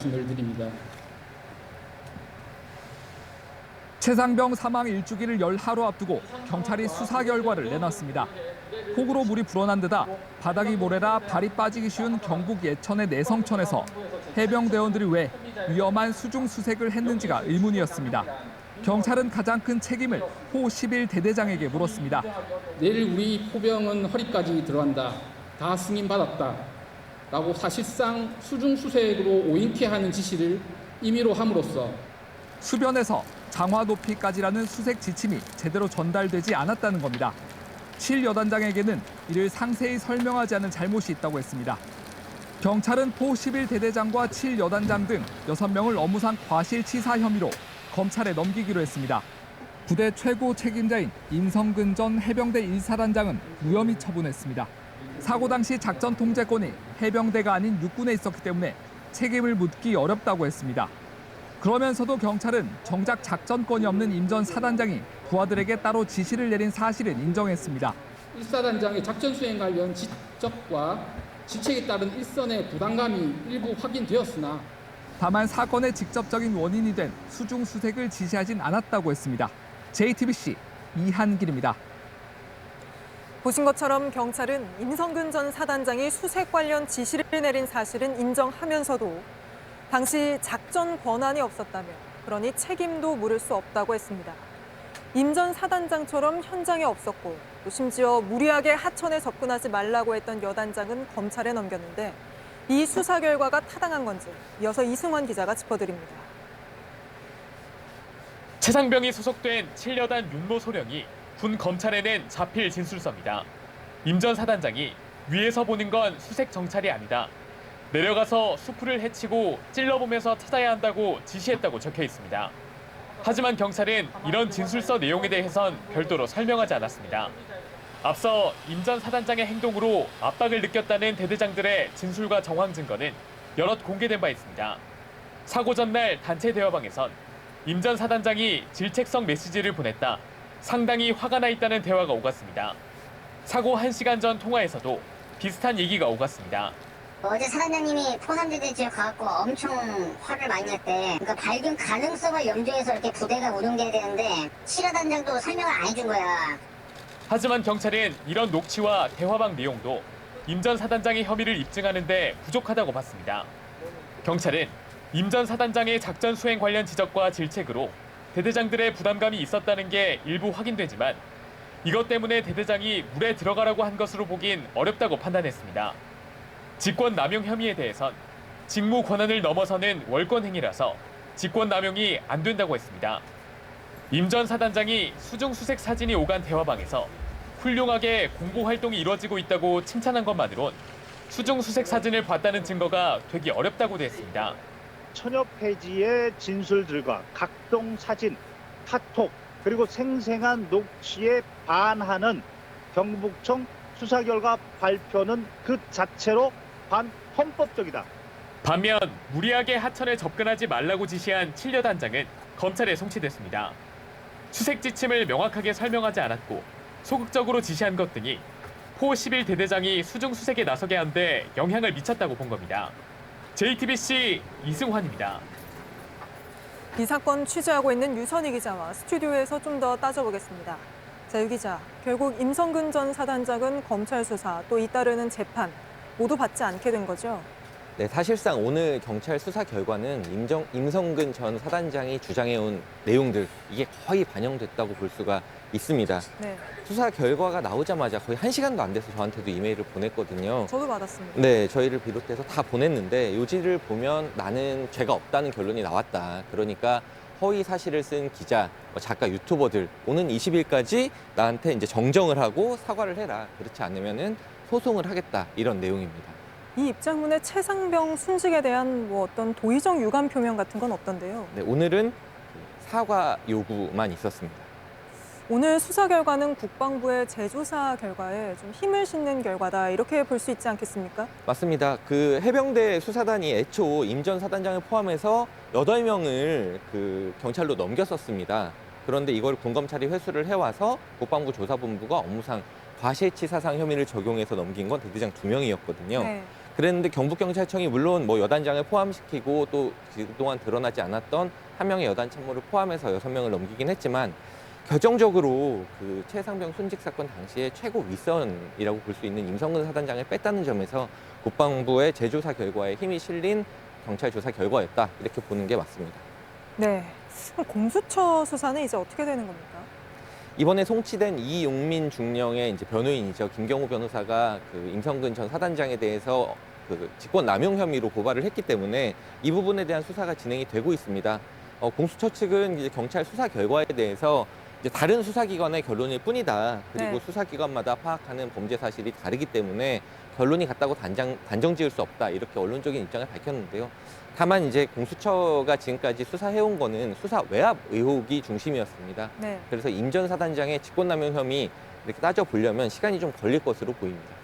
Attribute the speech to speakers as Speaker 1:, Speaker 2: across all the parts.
Speaker 1: 말씀을 드립니다.
Speaker 2: 최상병 사망 일주기를 열하루 앞두고 경찰이 수사 결과를 내놨습니다. 폭우로 물이 불어난 데다 바닥이 모래라 발이 빠지기 쉬운 경북 예천의 내성천에서 해병대원들이 왜 위험한 수중 수색을 했는지가 의문이었습니다. 경찰은 가장 큰 책임을 호 11 대대장에게 물었습니다.
Speaker 1: 내일 우리 포병은 허리까지 들어간다. 다 승인받았다. 라고 사실상 수중 수색으로 오인케하는 지시를 임의로 함으로써
Speaker 2: 수변에서 장화 높이까지라는 수색 지침이 제대로 전달되지 않았다는 겁니다. 7 여단장에게는 이를 상세히 설명하지 않은 잘못이 있다고 했습니다. 경찰은 포 11 대대장과 7 여단장 등 6명을 업무상 과실치사 혐의로 검찰에 넘기기로 했습니다. 부대 최고 책임자인 임성근 전 해병대 1사단장은 무혐의 처분했습니다. 사고 당시 작전 통제권이 해병대가 아닌 육군에 있었기 때문에 책임을 묻기 어렵다고 했습니다. 그러면서도 경찰은 정작 작전권이 없는 임 전 사단장이 부하들에게 따로 지시를 내린 사실은 인정했습니다.
Speaker 1: 1사단장의 작전 수행 관련 지적과 지책에 따른 일선의 부담감이 일부 확인되었으나
Speaker 2: 다만 사건의 직접적인 원인이 된 수중 수색을 지시하진 않았다고 했습니다. JTBC 이한길입니다.
Speaker 3: 보신 것처럼 경찰은 임성근 전 사단장이 수색 관련 지시를 내린 사실은 인정하면서도 당시 작전 권한이 없었다며 그러니 책임도 물을 수 없다고 했습니다. 임 전 사단장처럼 현장에 없었고 또 심지어 무리하게 하천에 접근하지 말라고 했던 여단장은 검찰에 넘겼는데 이 수사 결과가 타당한 건지 이어서 이승원 기자가 짚어드립니다.
Speaker 4: 최상병이 소속된 7여단 윤모 소령이 군 검찰에 낸 자필 진술서입니다. 임 전 사단장이 위에서 보는 건 수색 정찰이 아니다. 내려가서 수풀을 헤치고 찔러보면서 찾아야 한다고 지시했다고 적혀 있습니다. 하지만 경찰은 이런 진술서 내용에 대해선 별도로 설명하지 않았습니다. 앞서 임 전 사단장의 행동으로 압박을 느꼈다는 대대장들의 진술과 정황 증거는 여럿 공개된 바 있습니다. 사고 전날 단체 대화방에선 임 전 사단장이 질책성 메시지를 보냈다. 상당히 화가 나 있다는 대화가 오갔습니다. 사고 1시간 전 통화에서도 비슷한 얘기가 오갔습니다.
Speaker 5: 어제 사단장님이 포남대대 지역 가갖고 엄청 화를 많이 냈대. 그러니까 발견 가능성을 염두해서 이렇게 부대가 운영돼야 되는데 7화단장도 설명을 안 해준 거야.
Speaker 4: 하지만 경찰은 이런 녹취와 대화방 내용도 임 전 사단장의 혐의를 입증하는 데 부족하다고 봤습니다. 경찰은 임 전 사단장의 작전 수행 관련 지적과 질책으로 대대장들의 부담감이 있었다는 게 일부 확인되지만 이것 때문에 대대장이 물에 들어가라고 한 것으로 보긴 어렵다고 판단했습니다. 직권 남용 혐의에 대해선 직무 권한을 넘어서는 월권 행위라서 직권 남용이 안 된다고 했습니다. 임 전 사단장이 수중 수색 사진이 오간 대화방에서 훌륭하게 공보 활동이 이루어지고 있다고 칭찬한 것만으론 수중 수색 사진을 봤다는 증거가 되기 어렵다고 했습니다.
Speaker 6: 천여 페이지의 진술들과 각종 사진, 카톡, 그리고 생생한 녹취에 반하는 경북청 수사 결과 발표는 그 자체로 반헌법적이다.
Speaker 4: 반면 무리하게 하천에 접근하지 말라고 지시한 7여단장은 검찰에 송치됐습니다. 수색 지침을 명확하게 설명하지 않았고 소극적으로 지시한 것 등이 포 11 대대장이 수중 수색에 나서게 한 데 영향을 미쳤다고 본 겁니다. JTBC 이승환입니다.
Speaker 3: 이 사건 취재하고 있는 유선희 기자와 스튜디오에서 좀 더 따져보겠습니다. 자, 유 기자, 결국 임성근 전 사단장은 검찰 수사 또 잇따르는 재판 모두 받지 않게 된 거죠?
Speaker 7: 네, 사실상 오늘 경찰 수사 결과는 임성근 전 사단장이 주장해온 내용들 이게 거의 반영됐다고 볼 수가 있습니다.
Speaker 3: 네,
Speaker 7: 수사 결과가 나오자마자 거의 1시간도 안 돼서 저한테도 이메일을 보냈거든요.
Speaker 3: 저도 받았습니다.
Speaker 7: 네, 저희를 비롯해서 다 보냈는데 요지를 보면 나는 죄가 없다는 결론이 나왔다. 그러니까 허위 사실을 쓴 기자, 작가, 유튜버들 오는 20일까지 나한테 이제 정정을 하고 사과를 해라. 그렇지 않으면은 소송을 하겠다. 이런 내용입니다.
Speaker 3: 이 입장문에 최상병 순직에 대한 어떤 도의적 유감 표명 같은 건 없던데요.
Speaker 7: 네, 오늘은 사과 요구만 있었습니다.
Speaker 3: 오늘 수사 결과는 국방부의 재조사 결과에 좀 힘을 싣는 결과다 이렇게 볼 수 있지 않겠습니까?
Speaker 7: 맞습니다. 그 해병대 수사단이 애초 임 전 사단장을 포함해서 8명을 그 경찰로 넘겼었습니다. 그런데 이걸 군검찰이 회수를 해와서 국방부 조사본부가 업무상 과실치사상 혐의를 적용해서 넘긴 건 대대장 2명이었거든요.
Speaker 3: 네.
Speaker 7: 그랬는데 경북경찰청이 물론 뭐 여단장을 포함시키고 또 그동안 드러나지 않았던 한 명의 여단 참모를 포함해서 6명을 넘기긴 했지만 결정적으로 그 최상병 순직 사건 당시에 최고 윗선이라고 볼 수 있는 임성근 사단장을 뺐다는 점에서 국방부의 재조사 결과에 힘이 실린 경찰 조사 결과였다 이렇게 보는 게 맞습니다.
Speaker 3: 네. 그럼 공수처 수사는 이제 어떻게 되는 겁니까?
Speaker 7: 이번에 송치된 이용민 중령의 이제 변호인이죠. 김경호 변호사가 그 임성근 전 사단장에 대해서 그 직권 남용 혐의로 고발을 했기 때문에 이 부분에 대한 수사가 진행이 되고 있습니다. 공수처 측은 이제 경찰 수사 결과에 대해서 이제 다른 수사기관의 결론일 뿐이다. 그리고
Speaker 3: 네.
Speaker 7: 수사기관마다 파악하는 범죄 사실이 다르기 때문에 결론이 같다고 단정 지을 수 없다. 이렇게 언론적인 입장을 밝혔는데요. 다만 이제 공수처가 지금까지 수사해온 거는 수사 외압 의혹이 중심이었습니다.
Speaker 3: 네.
Speaker 7: 그래서 임 전 사단장의 직권남용 혐의 이렇게 따져보려면 시간이 좀 걸릴 것으로 보입니다.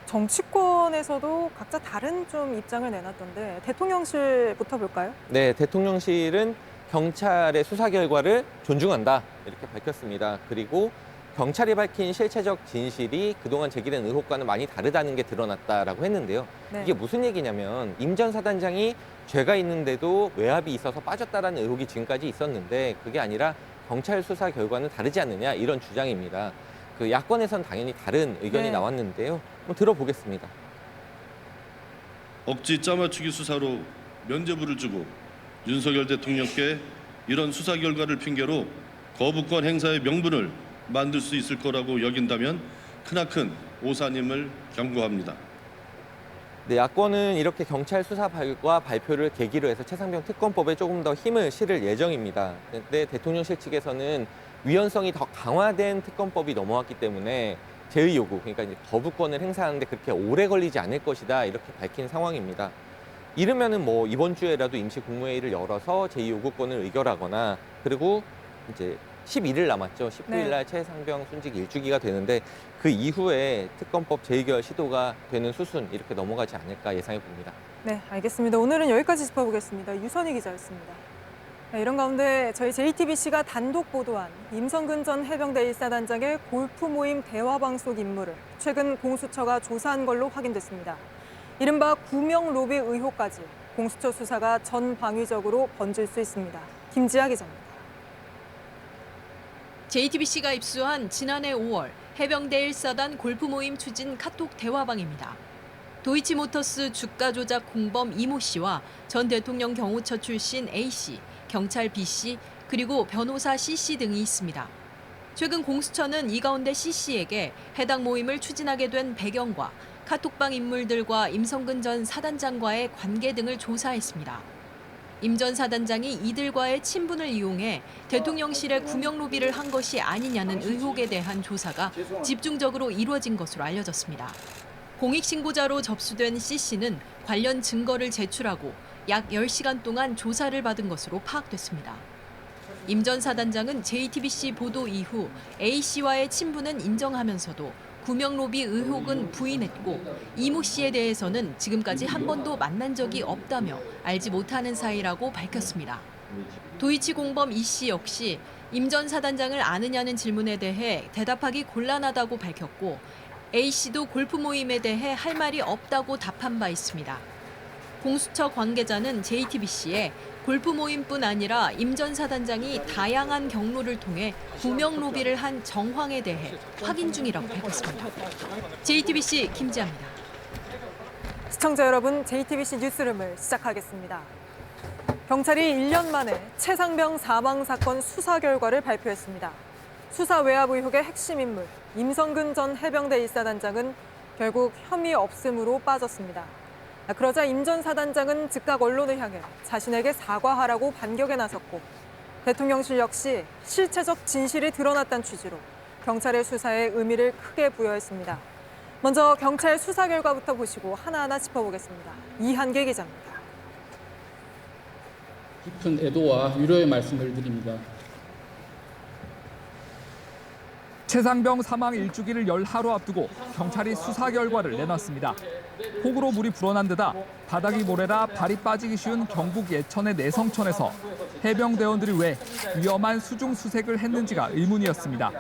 Speaker 3: 정치권에서도 각자 다른 좀 입장을 내놨던데 대통령실부터 볼까요?
Speaker 7: 네, 대통령실은 경찰의 수사 결과를 존중한다 이렇게 밝혔습니다. 그리고 경찰이 밝힌 실체적 진실이 그동안 제기된 의혹과는 많이 다르다는 게 드러났다라고 했는데요.
Speaker 3: 네.
Speaker 7: 이게 무슨 얘기냐면 임 전 사단장이 죄가 있는데도 외압이 있어서 빠졌다라는 의혹이 지금까지 있었는데 그게 아니라 경찰 수사 결과는 다르지 않느냐 이런 주장입니다. 그 야권에선 당연히 다른 의견이
Speaker 3: 네.
Speaker 7: 나왔는데요. 한번 들어보겠습니다.
Speaker 8: 억지 짜맞추기 수사로 면죄부를 주고 윤석열 대통령께 이런 수사 결과를 핑계로 거부권 행사의 명분을 만들 수 있을 거라고 여긴다면 크나큰 오산임을 경고합니다.
Speaker 7: 네, 야권은 이렇게 경찰 수사 결과 발표를 계기로 해서 최상병 특검법에 조금 더 힘을 실을 예정입니다. 그런데 대통령실 측에서는 위헌성이 더 강화된 특검법이 넘어왔기 때문에 제의 요구, 그러니까 이제 거부권을 행사하는데 그렇게 오래 걸리지 않을 것이다 이렇게 밝힌 상황입니다. 이르면은 뭐 이번 주에라도 임시 국무회의를 열어서 제의 요구권을 의결하거나 그리고 이제 11일 남았죠. 19일 날 최상병 순직 1주기가 되는데 그 이후에 특검법 재의결 시도가 되는 수순 이렇게 넘어가지 않을까 예상해 봅니다.
Speaker 3: 네, 알겠습니다. 오늘은 여기까지 짚어보겠습니다. 유선희 기자였습니다. 네, 이런 가운데 저희 JTBC가 단독 보도한 임성근 전 해병대 1사단장의 골프 모임 대화방 속 임무를 최근 공수처가 조사한 걸로 확인됐습니다. 이른바 구명 로비 의혹까지 공수처 수사가 전방위적으로 번질 수 있습니다. 김지아 기자입니다.
Speaker 9: JTBC가 입수한 지난해 5월 해병대 1사단 골프 모임 추진 카톡 대화방입니다. 도이치모터스 주가 조작 공범 이모 씨와 전 대통령 경호처 출신 A 씨, 경찰 B 씨, 그리고 변호사 C 씨 등이 있습니다. 최근 공수처는 이 가운데 C 씨에게 해당 모임을 추진하게 된 배경과 카톡방 인물들과 임성근 전 사단장과의 관계 등을 조사했습니다. 임 전 사단장이 이들과의 친분을 이용해 대통령실에 구명 로비를 한 것이 아니냐는 의혹에 대한 조사가 집중적으로 이루어진 것으로 알려졌습니다. 공익신고자로 접수된 C 씨는 관련 증거를 제출하고 약 10시간 동안 조사를 받은 것으로 파악됐습니다. 임 전 사단장은 JTBC 보도 이후 A 씨와의 친분은 인정하면서도 구명 로비 의혹은 부인했고 이모 씨에 대해서는 지금까지 한 번도 만난 적이 없다며 알지 못하는 사이라고 밝혔습니다. 도이치 공범 이 씨 역시 임 전 사단장을 아느냐는 질문에 대해 대답하기 곤란하다고 밝혔고 A 씨도 골프 모임에 대해 할 말이 없다고 답한 바 있습니다. 공수처 관계자는 JTBC에 골프 모임뿐 아니라 임 전 사단장이 다양한 경로를 통해 구명 로비를 한 정황에 대해 확인 중이라고 밝혔습니다. JTBC 김지아입니다.
Speaker 3: 시청자 여러분, JTBC 뉴스룸을 시작하겠습니다. 경찰이 1년 만에 최상병 사망 사건 수사 결과를 발표했습니다. 수사 외압 의혹의 핵심 인물 임성근 전 해병대 1사단장은 결국 혐의 없음으로 빠졌습니다. 그러자 임 전 사단장은 즉각 언론을 향해 자신에게 사과하라고 반격에 나섰고 대통령실 역시 실체적 진실이 드러났다는 취지로 경찰의 수사에 의미를 크게 부여했습니다. 먼저 경찰 수사 결과부터 보시고 하나하나 짚어보겠습니다. 이한계 기자입니다.
Speaker 1: 깊은 애도와 위로의 말씀을 드립니다.
Speaker 2: 최상병 사망 1주기를 열 하루 앞두고 경찰이 수사 결과를 내놨습니다. 폭우로 물이 불어난 데다 바닥이 모래라 발이 빠지기 쉬운 경북 예천의 내성천에서 해병대원들이 왜 위험한 수중 수색을 했는지가 의문이었습니다.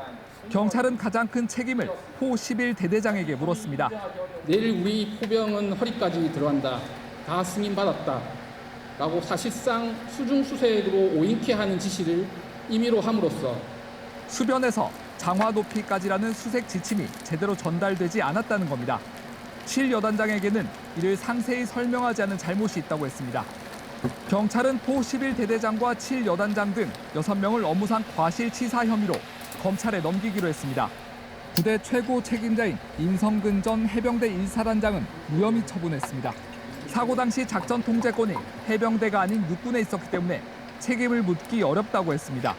Speaker 2: 경찰은 가장 큰 책임을 포 11대대장에게 물었습니다.
Speaker 1: 내일 우리 포병은 허리까지 들어간다. 다 승인받았다. 라고 사실상 수중수색으로 오인케 하는 지시를 임의로 함으로써
Speaker 2: 수변에서 장화 높이까지라는 수색 지침이 제대로 전달되지 않았다는 겁니다. 7 여단장에게는 이를 상세히 설명하지 않은 잘못이 있다고 했습니다. 경찰은 포 11대대장과 7 여단장 등 6명을 업무상 과실치사 혐의로 검찰에 넘기기로 했습니다. 부대 최고 책임자인 임성근 전 해병대 1사단장은 무혐의 처분했습니다. 사고 당시 작전 통제권이 해병대가 아닌 육군에 있었기 때문에 책임을 묻기 어렵다고 했습니다.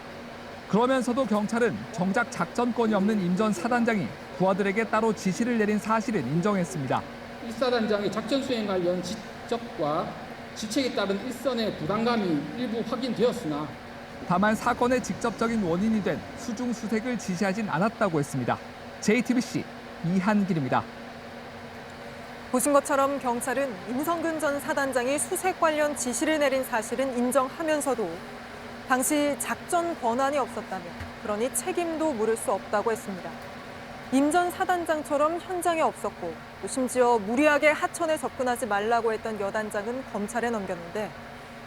Speaker 2: 그러면서도 경찰은 정작 작전권이 없는 임 전 사단장이 부하들에게 따로 지시를 내린 사실은 인정했습니다.
Speaker 1: 1사단장의 작전 수행 관련 지적과 지책에 따른 일선의 부담감이 일부 확인되었으나
Speaker 2: 다만 사건의 직접적인 원인이 된 수중 수색을 지시하진 않았다고 했습니다. JTBC 이한길입니다.
Speaker 3: 보신 것처럼 경찰은 임성근 전 사단장이 수색 관련 지시를 내린 사실은 인정하면서도 당시 작전 권한이 없었다며 그러니 책임도 물을 수 없다고 했습니다. 임 전 사단장처럼 현장에 없었고 또 심지어 무리하게 하천에 접근하지 말라고 했던 여단장은 검찰에 넘겼는데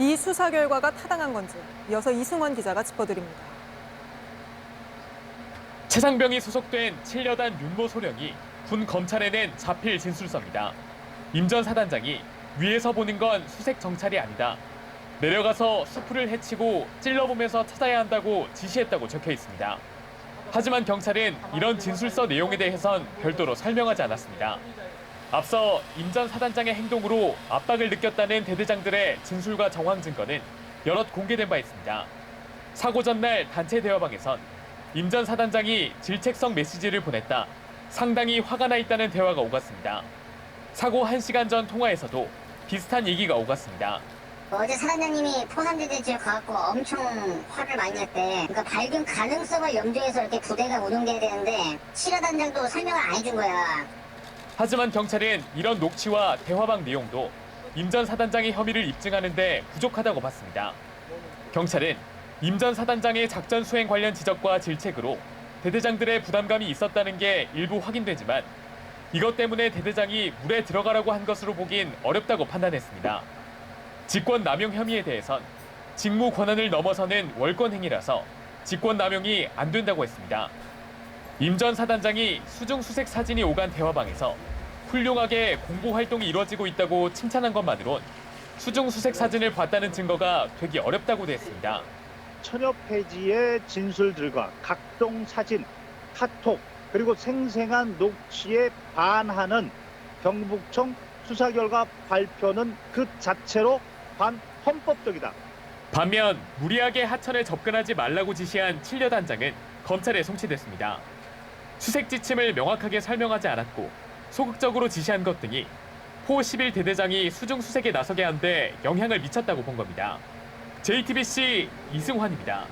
Speaker 3: 이 수사 결과가 타당한 건지 이어서 이승환 기자가 짚어드립니다.
Speaker 4: 최상병이 소속된 7여단 윤모 소령이 군 검찰에 낸 자필 진술서입니다. 임 전 사단장이 위에서 보는 건 수색 정찰이 아니다. 내려가서 수풀을 헤치고 찔러보면서 찾아야 한다고 지시했다고 적혀 있습니다. 하지만 경찰은 이런 진술서 내용에 대해선 별도로 설명하지 않았습니다. 앞서 임 전 사단장의 행동으로 압박을 느꼈다는 대대장들의 진술과 정황 증거는 여럿 공개된 바 있습니다. 사고 전날 단체 대화방에선 임 전 사단장이 질책성 메시지를 보냈다. 상당히 화가 나 있다는 대화가 오갔습니다. 사고 1시간 전 통화에서도 비슷한 얘기가 오갔습니다.
Speaker 5: 어제 사단장님이 포남대대 지역 가갖고 엄청 화를 많이 냈대. 그러니까 발견 가능성을 염두해서 이렇게 부대가 운용돼야 되는데 7화단장도 설명을 안 해준 거야.
Speaker 4: 하지만 경찰은 이런 녹취와 대화방 내용도 임 전 사단장의 혐의를 입증하는 데 부족하다고 봤습니다. 경찰은 임 전 사단장의 작전 수행 관련 지적과 질책으로 대대장들의 부담감이 있었다는 게 일부 확인되지만 이것 때문에 대대장이 물에 들어가라고 한 것으로 보긴 어렵다고 판단했습니다. 직권 남용 혐의에 대해선 직무 권한을 넘어서는 월권 행위라서 직권 남용이 안 된다고 했습니다. 임 전 사단장이 수중 수색 사진이 오간 대화방에서 훌륭하게 공보 활동이 이루어지고 있다고 칭찬한 것만으론 수중 수색 사진을 봤다는 증거가 되기 어렵다고 했습니다.
Speaker 6: 천여 페이지의 진술들과 각종 사진, 카톡, 그리고 생생한 녹취에 반하는 경북청 수사 결과 발표는 그 자체로 반헌법적이다.
Speaker 4: 반면 무리하게 하천에 접근하지 말라고 지시한 7여단장은 검찰에 송치됐습니다. 수색 지침을 명확하게 설명하지 않았고 소극적으로 지시한 것 등이 포 11대대장이 수중 수색에 나서게 한 데 영향을 미쳤다고 본 겁니다. JTBC 이승환입니다.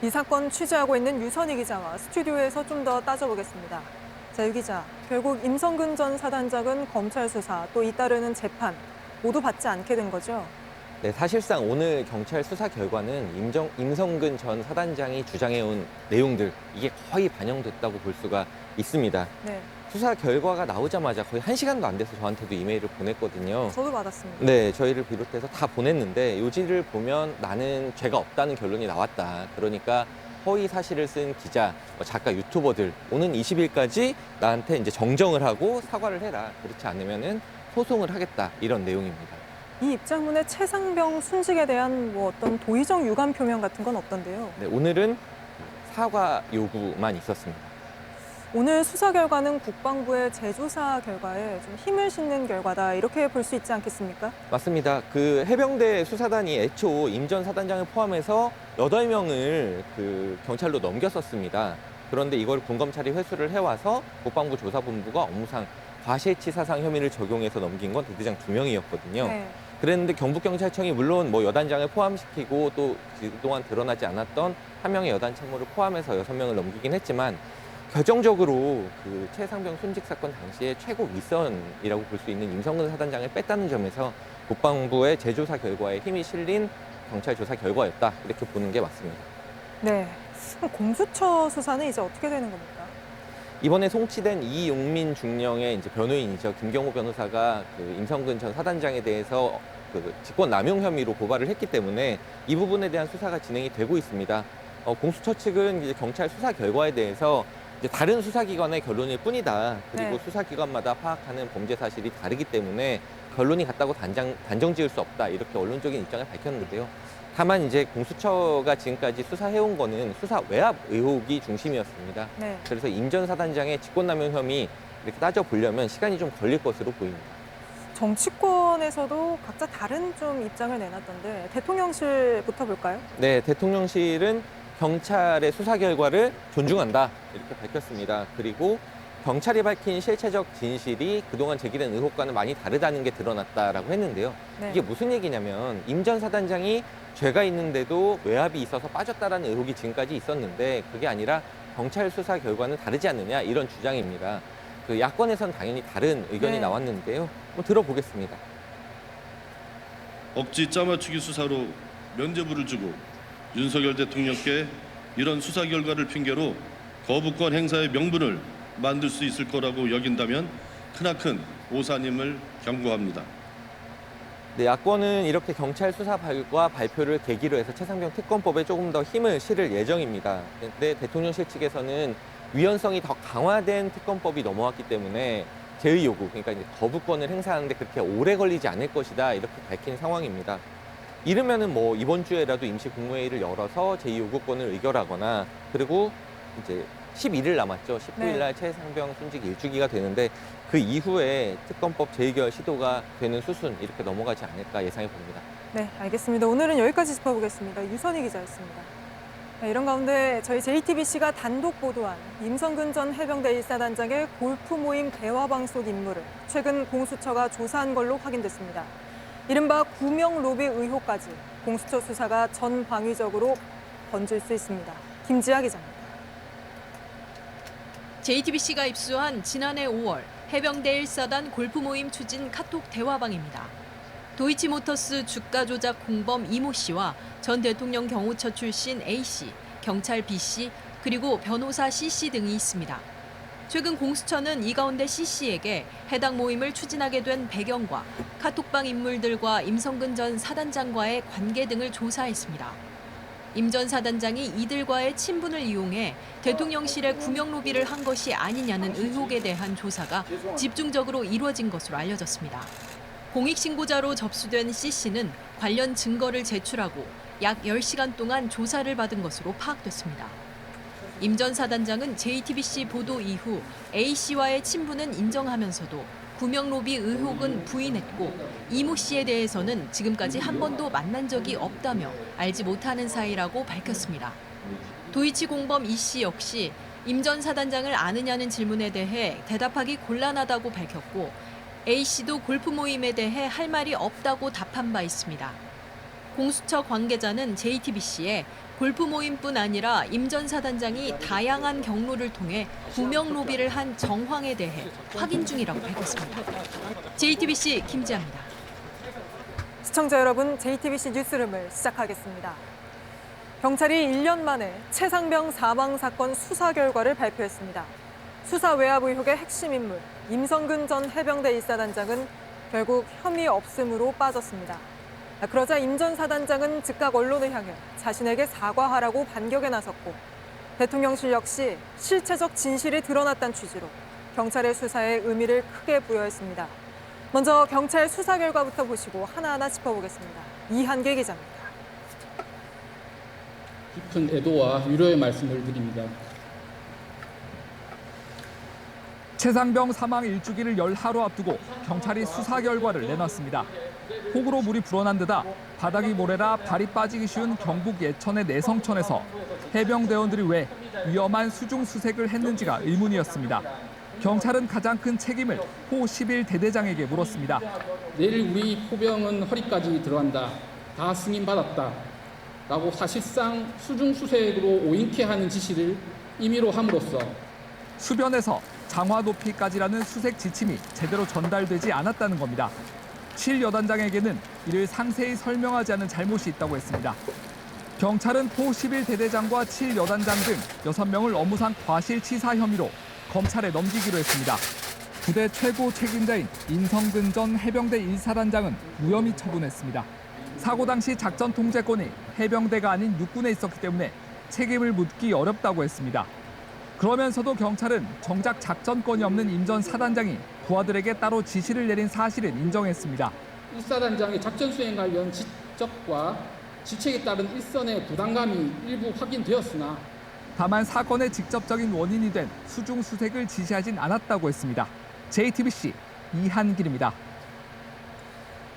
Speaker 3: 이 사건 취재하고 있는 유선희 기자와 스튜디오에서 좀 더 따져보겠습니다. 자, 유 기자, 결국 임성근 전 사단장은 검찰 수사 또 잇따르는 재판 모두 받지 않게 된 거죠?
Speaker 7: 네, 사실상 오늘 경찰 수사 결과는 임성근 전 사단장이 주장해온 내용들 이게 거의 반영됐다고 볼 수가 있습니다.
Speaker 3: 네,
Speaker 7: 수사 결과가 나오자마자 거의 1시간도 안 돼서 저한테도 이메일을 보냈거든요.
Speaker 3: 저도 받았습니다.
Speaker 7: 네, 저희를 비롯해서 다 보냈는데 요지를 보면 나는 죄가 없다는 결론이 나왔다. 그러니까 허위 사실을 쓴 기자, 작가, 유튜버들 오는 20일까지 나한테 이제 정정을 하고 사과를 해라. 그렇지 않으면은 소송을 하겠다. 이런 내용입니다.
Speaker 3: 이 입장문에 최상병 순직에 대한 뭐 어떤 도의적 유감 표명 같은 건 없던데요.
Speaker 7: 네, 오늘은 사과 요구만 있었습니다.
Speaker 3: 오늘 수사 결과는 국방부의 재조사 결과에 좀 힘을 싣는 결과다 이렇게 볼 수 있지 않겠습니까?
Speaker 7: 맞습니다. 그 해병대 수사단이 애초 임 전 사단장을 포함해서 8명을 그 경찰로 넘겼었습니다. 그런데 이걸 군검찰이 회수를 해와서 국방부 조사본부가 업무상 과실치사상 혐의를 적용해서 넘긴 건 대대장 2명이었거든요.
Speaker 3: 네.
Speaker 7: 그랬는데 경북경찰청이 물론 뭐 여단장을 포함시키고 또 그동안 드러나지 않았던 한 명의 여단 참모를 포함해서 6명을 넘기긴 했지만 결정적으로 그 최상병 순직 사건 당시에 최고 윗선이라고 볼 수 있는 임성근 사단장을 뺐다는 점에서 국방부의 재조사 결과에 힘이 실린 경찰 조사 결과였다 이렇게 보는 게 맞습니다.
Speaker 3: 네, 그럼 공수처 수사는 이제 어떻게 되는 겁니까?
Speaker 7: 이번에 송치된 이용민 중령의 이제 변호인이죠. 김경호 변호사가 그 임성근 전 사단장에 대해서 그 직권 남용 혐의로 고발을 했기 때문에 이 부분에 대한 수사가 진행이 되고 있습니다. 공수처 측은 이제 경찰 수사 결과에 대해서 이제 다른 수사기관의 결론일 뿐이다. 그리고
Speaker 3: 네.
Speaker 7: 수사기관마다 파악하는 범죄 사실이 다르기 때문에 결론이 같다고 단정 지을 수 없다. 이렇게 언론적인 입장을 밝혔는데요. 다만 이제 공수처가 지금까지 수사해온 거는 수사 외압 의혹이 중심이었습니다.
Speaker 3: 네.
Speaker 7: 그래서 임 전 사단장의 직권남용 혐의 이렇게 따져보려면 시간이 좀 걸릴 것으로 보입니다.
Speaker 3: 정치권에서도 각자 다른 좀 입장을 내놨던데 대통령실부터 볼까요?
Speaker 7: 네, 대통령실은 경찰의 수사 결과를 존중한다 이렇게 밝혔습니다. 그리고 경찰이 밝힌 실체적 진실이 그동안 제기된 의혹과는 많이 다르다는 게 드러났다라고 했는데요.
Speaker 3: 네.
Speaker 7: 이게 무슨 얘기냐면 임 전 사단장이 죄가 있는데도 외압이 있어서 빠졌다라는 의혹이 지금까지 있었는데 그게 아니라 경찰 수사 결과는 다르지 않느냐 이런 주장입니다. 그 야권에선 당연히 다른 의견이
Speaker 3: 네.
Speaker 7: 나왔는데요. 한번 들어보겠습니다.
Speaker 8: 억지 짜맞추기 수사로 면죄부를 주고 윤석열 대통령께 이런 수사 결과를 핑계로 거부권 행사의 명분을 만들 수 있을 거라고 여긴다면 크나큰 오산임을 경고합니다.
Speaker 7: 네, 야권은 이렇게 경찰 수사 결과 발표를 계기로 해서 최상병 특검법에 조금 더 힘을 실을 예정입니다. 근데 대통령실 측에서는 위헌성이 더 강화된 특검법이 넘어왔기 때문에 제의 요구, 그러니까 이제 거부권을 행사하는데 그렇게 오래 걸리지 않을 것이다 이렇게 밝힌 상황입니다. 이르면은 뭐 이번 주에라도 임시 국무회의를 열어서 제의 요구권을 의결하거나 그리고 이제 11일 남았죠. 19일 날 최상병 순직 일주기가 되는데 그 이후에 특검법 재의결 시도가 되는 수순 이렇게 넘어가지 않을까 예상해 봅니다.
Speaker 3: 네, 알겠습니다. 오늘은 여기까지 짚어보겠습니다. 유선희 기자였습니다. 네, 이런 가운데 저희 JTBC가 단독 보도한 임성근 전 해병대 1사단장의 골프 모임 대화방 속 인물을 최근 공수처가 조사한 걸로 확인됐습니다. 이른바 구명 로비 의혹까지 공수처 수사가 전방위적으로 번질 수 있습니다. 김지아 기자입니다.
Speaker 9: JTBC가 입수한 지난해 5월 해병대 1사단 골프 모임 추진 카톡 대화방입니다. 도이치모터스 주가 조작 공범 이모 씨와 전 대통령 경호처 출신 A 씨, 경찰 B 씨, 그리고 변호사 C 씨 등이 있습니다. 최근 공수처는 이 가운데 C 씨에게 해당 모임을 추진하게 된 배경과 카톡방 인물들과 임성근 전 사단장과의 관계 등을 조사했습니다. 임 전 사단장이 이들과의 친분을 이용해 대통령실에 구명 로비를 한 것이 아니냐는 의혹에 대한 조사가 집중적으로 이루어진 것으로 알려졌습니다. 공익신고자로 접수된 C 씨는 관련 증거를 제출하고 약 10시간 동안 조사를 받은 것으로 파악됐습니다. 임 전 사단장은 JTBC 보도 이후 A 씨와의 친분은 인정하면서도 구명 로비 의혹은 부인했고 이모 씨에 대해서는 지금까지 한 번도 만난 적이 없다며 알지 못하는 사이라고 밝혔습니다. 도이치 공범 이 씨 역시 임 전 사단장을 아느냐는 질문에 대해 대답하기 곤란하다고 밝혔고 A 씨도 골프 모임에 대해 할 말이 없다고 답한 바 있습니다. 공수처 관계자는 JTBC에 골프 모임뿐 아니라 임 전 사단장이 다양한 경로를 통해 구명 로비를 한 정황에 대해 확인 중이라고 밝혔습니다. JTBC 김지아입니다.
Speaker 3: 시청자 여러분, JTBC 뉴스룸을 시작하겠습니다. 경찰이 1년 만에 최상병 사망 사건 수사 결과를 발표했습니다. 수사 외압 의혹의 핵심 인물 임성근 전 해병대 1사단장은 결국 혐의 없음으로 빠졌습니다. 그러자 임 전 사단장은 즉각 언론을 향해 자신에게 사과하라고 반격에 나섰고 대통령실 역시 실체적 진실이 드러났다는 취지로 경찰의 수사에 의미를 크게 부여했습니다. 먼저 경찰 수사 결과부터 보시고 하나하나 짚어보겠습니다. 이한계 기자입니다.
Speaker 1: 깊은 애도와 위로의 말씀을 드립니다.
Speaker 2: 최상병 사망 일주기를 열 하루 앞두고 경찰이 수사 결과를 내놨습니다. 폭우로 물이 불어난 데다 바닥이 모래라 발이 빠지기 쉬운 경북 예천의 내성천에서 해병대원들이 왜 위험한 수중 수색을 했는지가 의문이었습니다. 경찰은 가장 큰 책임을 호 11대대장에게 물었습니다.
Speaker 1: 내일 우리 포병은 허리까지 들어간다. 다 승인받았다. 라고 사실상 수중 수색으로 오인케 하는 지시를 임의로 함으로써
Speaker 2: 수변에서 장화 높이까지라는 수색 지침이 제대로 전달되지 않았다는 겁니다. 7여단장에게는 이를 상세히 설명하지 않은 잘못이 있다고 했습니다. 경찰은 포 11대대장과 7여단장 등 6명을 업무상 과실치사 혐의로 검찰에 넘기기로 했습니다. 부대 최고 책임자인 임성근 전 해병대 1사단장은 무혐의 처분했습니다. 사고 당시 작전 통제권이 해병대가 아닌 육군에 있었기 때문에 책임을 묻기 어렵다고 했습니다. 그러면서도 경찰은 정작 작전권이 없는 임 전 사단장이 부하들에게 따로 지시를 내린 사실은 인정했습니다.
Speaker 1: 1사단장의 작전 수행 관련 지적과 지책에 따른 일선의 부담감이 일부 확인되었으나
Speaker 2: 다만 사건의 직접적인 원인이 된 수중 수색을 지시하진 않았다고 했습니다. JTBC 이한길입니다.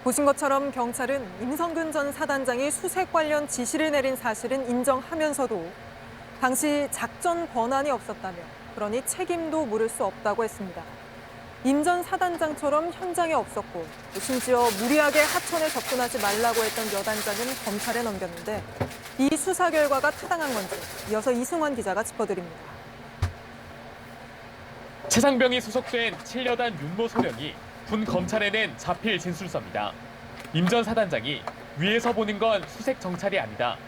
Speaker 3: 보신 것처럼 경찰은 임성근 전 사단장이 수색 관련 지시를 내린 사실은 인정하면서도 당시 작전 권한이 없었다며 그러니 책임도 물을 수 없다고 했습니다. 임 전 사단장처럼 현장에 없었고 심지어 무리하게 하천에 접근하지 말라고 했던 여단장은 검찰에 넘겼는데 이 수사 결과가 타당한 건지 이어서 이승환 기자가 짚어드립니다.
Speaker 4: 최상병이 소속된 7여단 윤모 소령이 군 검찰에 낸 자필 진술서입니다. 임 전 사단장이 위에서 보는 건 수색 정찰이 아니다.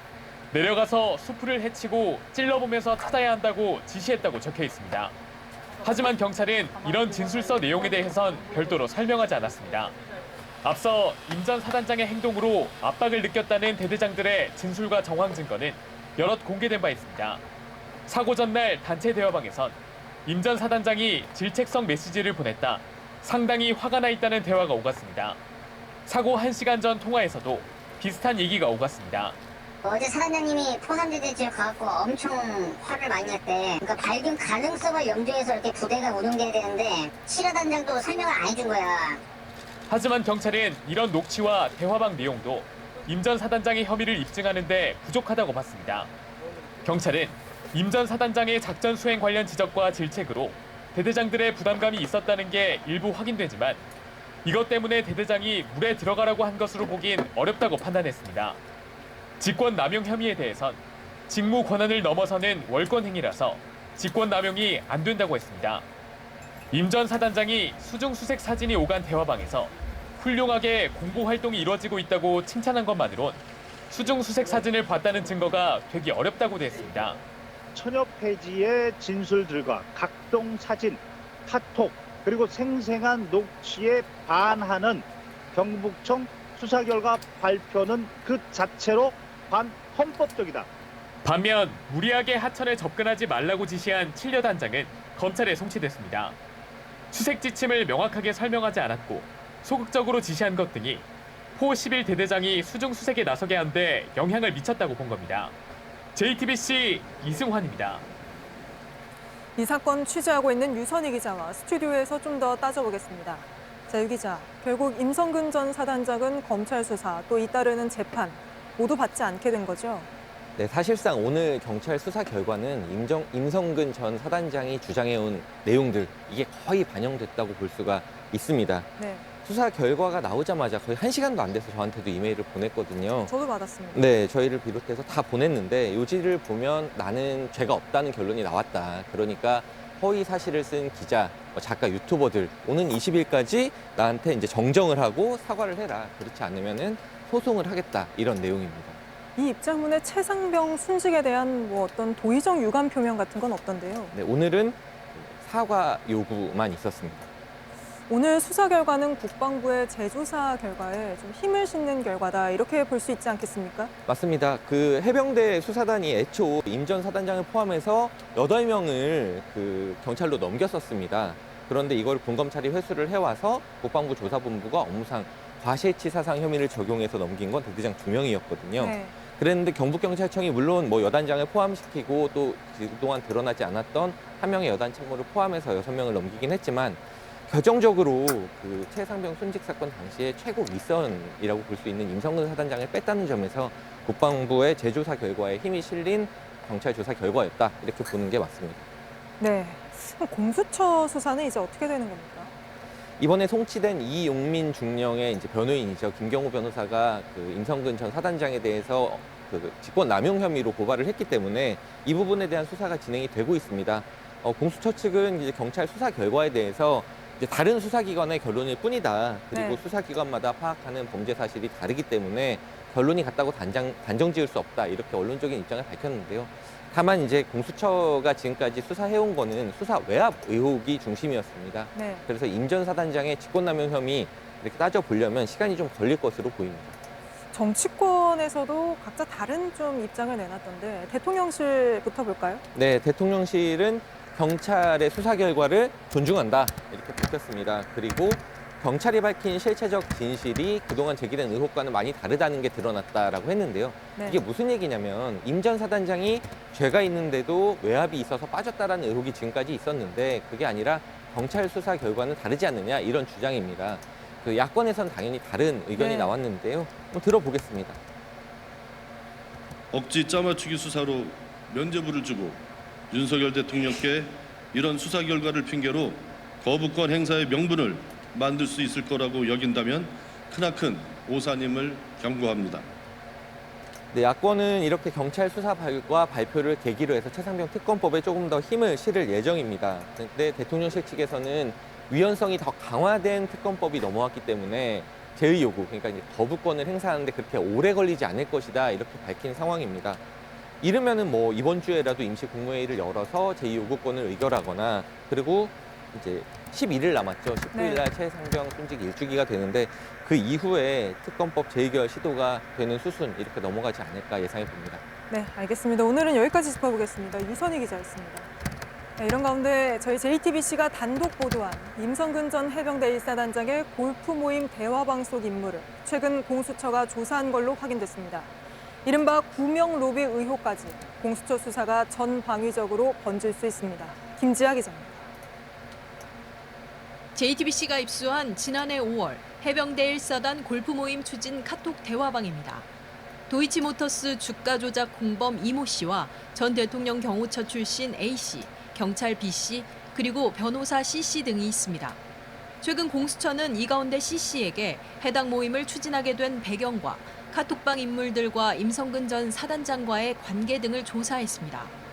Speaker 4: 내려가서 수풀을 헤치고 찔러보면서 찾아야 한다고 지시했다고 적혀 있습니다. 하지만 경찰은 이런 진술서 내용에 대해선 별도로 설명하지 않았습니다. 앞서 임 전 사단장의 행동으로 압박을 느꼈다는 대대장들의 진술과 정황 증거는 여럿 공개된 바 있습니다. 사고 전날 단체 대화방에선 임 전 사단장이 질책성 메시지를 보냈다. 상당히 화가 나 있다는 대화가 오갔습니다. 사고 1시간 전 통화에서도 비슷한 얘기가 오갔습니다.
Speaker 5: 어제 사단장님이 포남대대 지역 가갖고 엄청 화를 많이 냈대. 그러니까 발견 가능성을 염두해서 이렇게 부대가 운영돼야 되는데 7화단장도 설명을 안 해준 거야.
Speaker 4: 하지만 경찰은 이런 녹취와 대화방 내용도 임 전 사단장의 혐의를 입증하는 데 부족하다고 봤습니다. 경찰은 임 전 사단장의 작전 수행 관련 지적과 질책으로 대대장들의 부담감이 있었다는 게 일부 확인되지만 이것 때문에 대대장이 물에 들어가라고 한 것으로 보긴 어렵다고 판단했습니다. 직권 남용 혐의에 대해선 직무 권한을 넘어서는 월권 행위라서 직권 남용이 안 된다고 했습니다. 임 전 사단장이 수중 수색 사진이 오간 대화방에서 훌륭하게 공보 활동이 이루어지고 있다고 칭찬한 것만으론 수중 수색 사진을 봤다는 증거가 되기 어렵다고 됐습니다.
Speaker 6: 천여 페이지의 진술들과 각종 사진, 카톡, 그리고 생생한 녹취에 반하는 경북청 수사 결과 발표는 그 자체로 반헌법적이다.
Speaker 4: 반면 무리하게 하천에 접근하지 말라고 지시한 7여단장은 검찰에 송치됐습니다. 수색 지침을 명확하게 설명하지 않았고 소극적으로 지시한 것 등이 포 11대대장이 수중 수색에 나서게 한 데 영향을 미쳤다고 본 겁니다. JTBC 이승환입니다.
Speaker 3: 이 사건 취재하고 있는 유선희 기자와 스튜디오에서 좀 더 따져보겠습니다. 자, 유 기자, 결국 임성근 전 사단장은 검찰 수사 또 잇따르는 재판 모두 받지 않게 된 거죠?
Speaker 7: 네, 사실상 오늘 경찰 수사 결과는 임성근 전 사단장이 주장해온 내용들 이게 거의 반영됐다고 볼 수가 있습니다.
Speaker 3: 네,
Speaker 7: 수사 결과가 나오자마자 거의 1시간도 안 돼서 저한테도 이메일을 보냈거든요.
Speaker 3: 저도 받았습니다.
Speaker 7: 네, 저희를 비롯해서 다 보냈는데 요지를 보면 나는 죄가 없다는 결론이 나왔다. 그러니까 허위 사실을 쓴 기자, 작가, 유튜버들 오는 20일까지 나한테 이제 정정을 하고 사과를 해라. 그렇지 않으면은 소송을 하겠다. 이런 내용입니다.
Speaker 3: 이 입장문에 최상병 순직에 대한 뭐 어떤 도의적 유감 표명 같은 건 없던데요.
Speaker 7: 네, 오늘은 사과 요구만 있었습니다.
Speaker 3: 오늘 수사 결과는 국방부의 재조사 결과에 좀 힘을 싣는 결과다 이렇게 볼 수 있지 않겠습니까?
Speaker 7: 맞습니다. 그 해병대 수사단이 애초 임 전 사단장을 포함해서 8명을 그 경찰로 넘겼었습니다. 그런데 이걸 군검찰이 회수를 해와서 국방부 조사본부가 업무상 과실치사상 혐의를 적용해서 넘긴 건 대대장 2명이었거든요.
Speaker 3: 네.
Speaker 7: 그랬는데 경북경찰청이 물론 뭐 여단장을 포함시키고 또 그동안 드러나지 않았던 한 명의 여단 참모를 포함해서 6명을 넘기긴 했지만 결정적으로 그 최상병 순직 사건 당시에 최고 윗선이라고 볼 수 있는 임성근 사단장을 뺐다는 점에서 국방부의 재조사 결과에 힘이 실린 경찰 조사 결과였다 이렇게 보는 게 맞습니다.
Speaker 3: 네. 그럼 공수처 수사는 이제 어떻게 되는 겁니까?
Speaker 7: 이번에 송치된 이용민 중령의 이제 변호인이죠. 김경호 변호사가 그 임성근 전 사단장에 대해서 그 직권 남용 혐의로 고발을 했기 때문에 이 부분에 대한 수사가 진행이 되고 있습니다. 공수처 측은 이제 경찰 수사 결과에 대해서 이제 다른 수사기관의 결론일 뿐이다. 그리고
Speaker 3: 네.
Speaker 7: 수사기관마다 파악하는 범죄 사실이 다르기 때문에 결론이 같다고 단정 지을 수 없다. 이렇게 언론적인 입장을 밝혔는데요. 다만 이제 공수처가 지금까지 수사해온 거는 수사 외압 의혹이 중심이었습니다.
Speaker 3: 네.
Speaker 7: 그래서 임 전 사단장의 직권남용 혐의 이렇게 따져보려면 시간이 좀 걸릴 것으로 보입니다.
Speaker 3: 정치권에서도 각자 다른 좀 입장을 내놨던데 대통령실부터 볼까요?
Speaker 7: 네, 대통령실은 경찰의 수사 결과를 존중한다 이렇게 밝혔습니다. 그리고 경찰이 밝힌 실체적 진실이 그동안 제기된 의혹과는 많이 다르다는 게 드러났다라고 했는데요.
Speaker 3: 네.
Speaker 7: 이게 무슨 얘기냐면 임 전 사단장이 죄가 있는데도 외압이 있어서 빠졌다라는 의혹이 지금까지 있었는데 그게 아니라 경찰 수사 결과는 다르지 않느냐 이런 주장입니다. 그 야권에선 당연히 다른 의견이
Speaker 3: 네.
Speaker 7: 나왔는데요. 한번 들어보겠습니다.
Speaker 8: 억지 짜맞추기 수사로 면죄부를 주고 윤석열 대통령께 이런 수사 결과를 핑계로 거부권 행사의 명분을 만들 수 있을 거라고 여긴다면 크나큰 오산임을 경고합니다.
Speaker 7: 네, 야권은 이렇게 경찰 수사 결과 발표를 계기로 해서 최상병 특검법에 조금 더 힘을 실을 예정입니다. 그런데 대통령실 측에서는 위헌성이 더 강화된 특검법이 넘어왔기 때문에 제의 요구, 그러니까 이제 거부권을 행사하는데 그렇게 오래 걸리지 않을 것이다 이렇게 밝힌 상황입니다. 이르면은 뭐 이번 주에라도 임시 국무회의를 열어서 제의 요구권을 의결하거나 그리고 이제 11일 남았죠. 19일 날 최상병 순직 일주기가 되는데 그 이후에 특검법 재의결 시도가 되는 수순 이렇게 넘어가지 않을까 예상해 봅니다.
Speaker 3: 네, 알겠습니다. 오늘은 여기까지 짚어보겠습니다. 유선희 기자였습니다. 네, 이런 가운데 저희 JTBC가 단독 보도한 임성근 전 해병대 1사단장의 골프 모임 대화방 속 인물을 최근 공수처가 조사한 걸로 확인됐습니다. 이른바 구명 로비 의혹까지 공수처 수사가 전방위적으로 번질 수 있습니다. 김지아 기자입니다.
Speaker 9: JTBC가 입수한 지난해 5월 해병대 1사단 골프 모임 추진 카톡 대화방입니다. 도이치모터스 주가 조작 공범 이모 씨와 전 대통령 경호처 출신 A 씨, 경찰 B 씨, 그리고 변호사 C 씨 등이 있습니다. 최근 공수처는 이 가운데 C 씨에게 해당 모임을 추진하게 된 배경과 카톡방 인물들과 임성근 전 사단장과의 관계 등을 조사했습니다.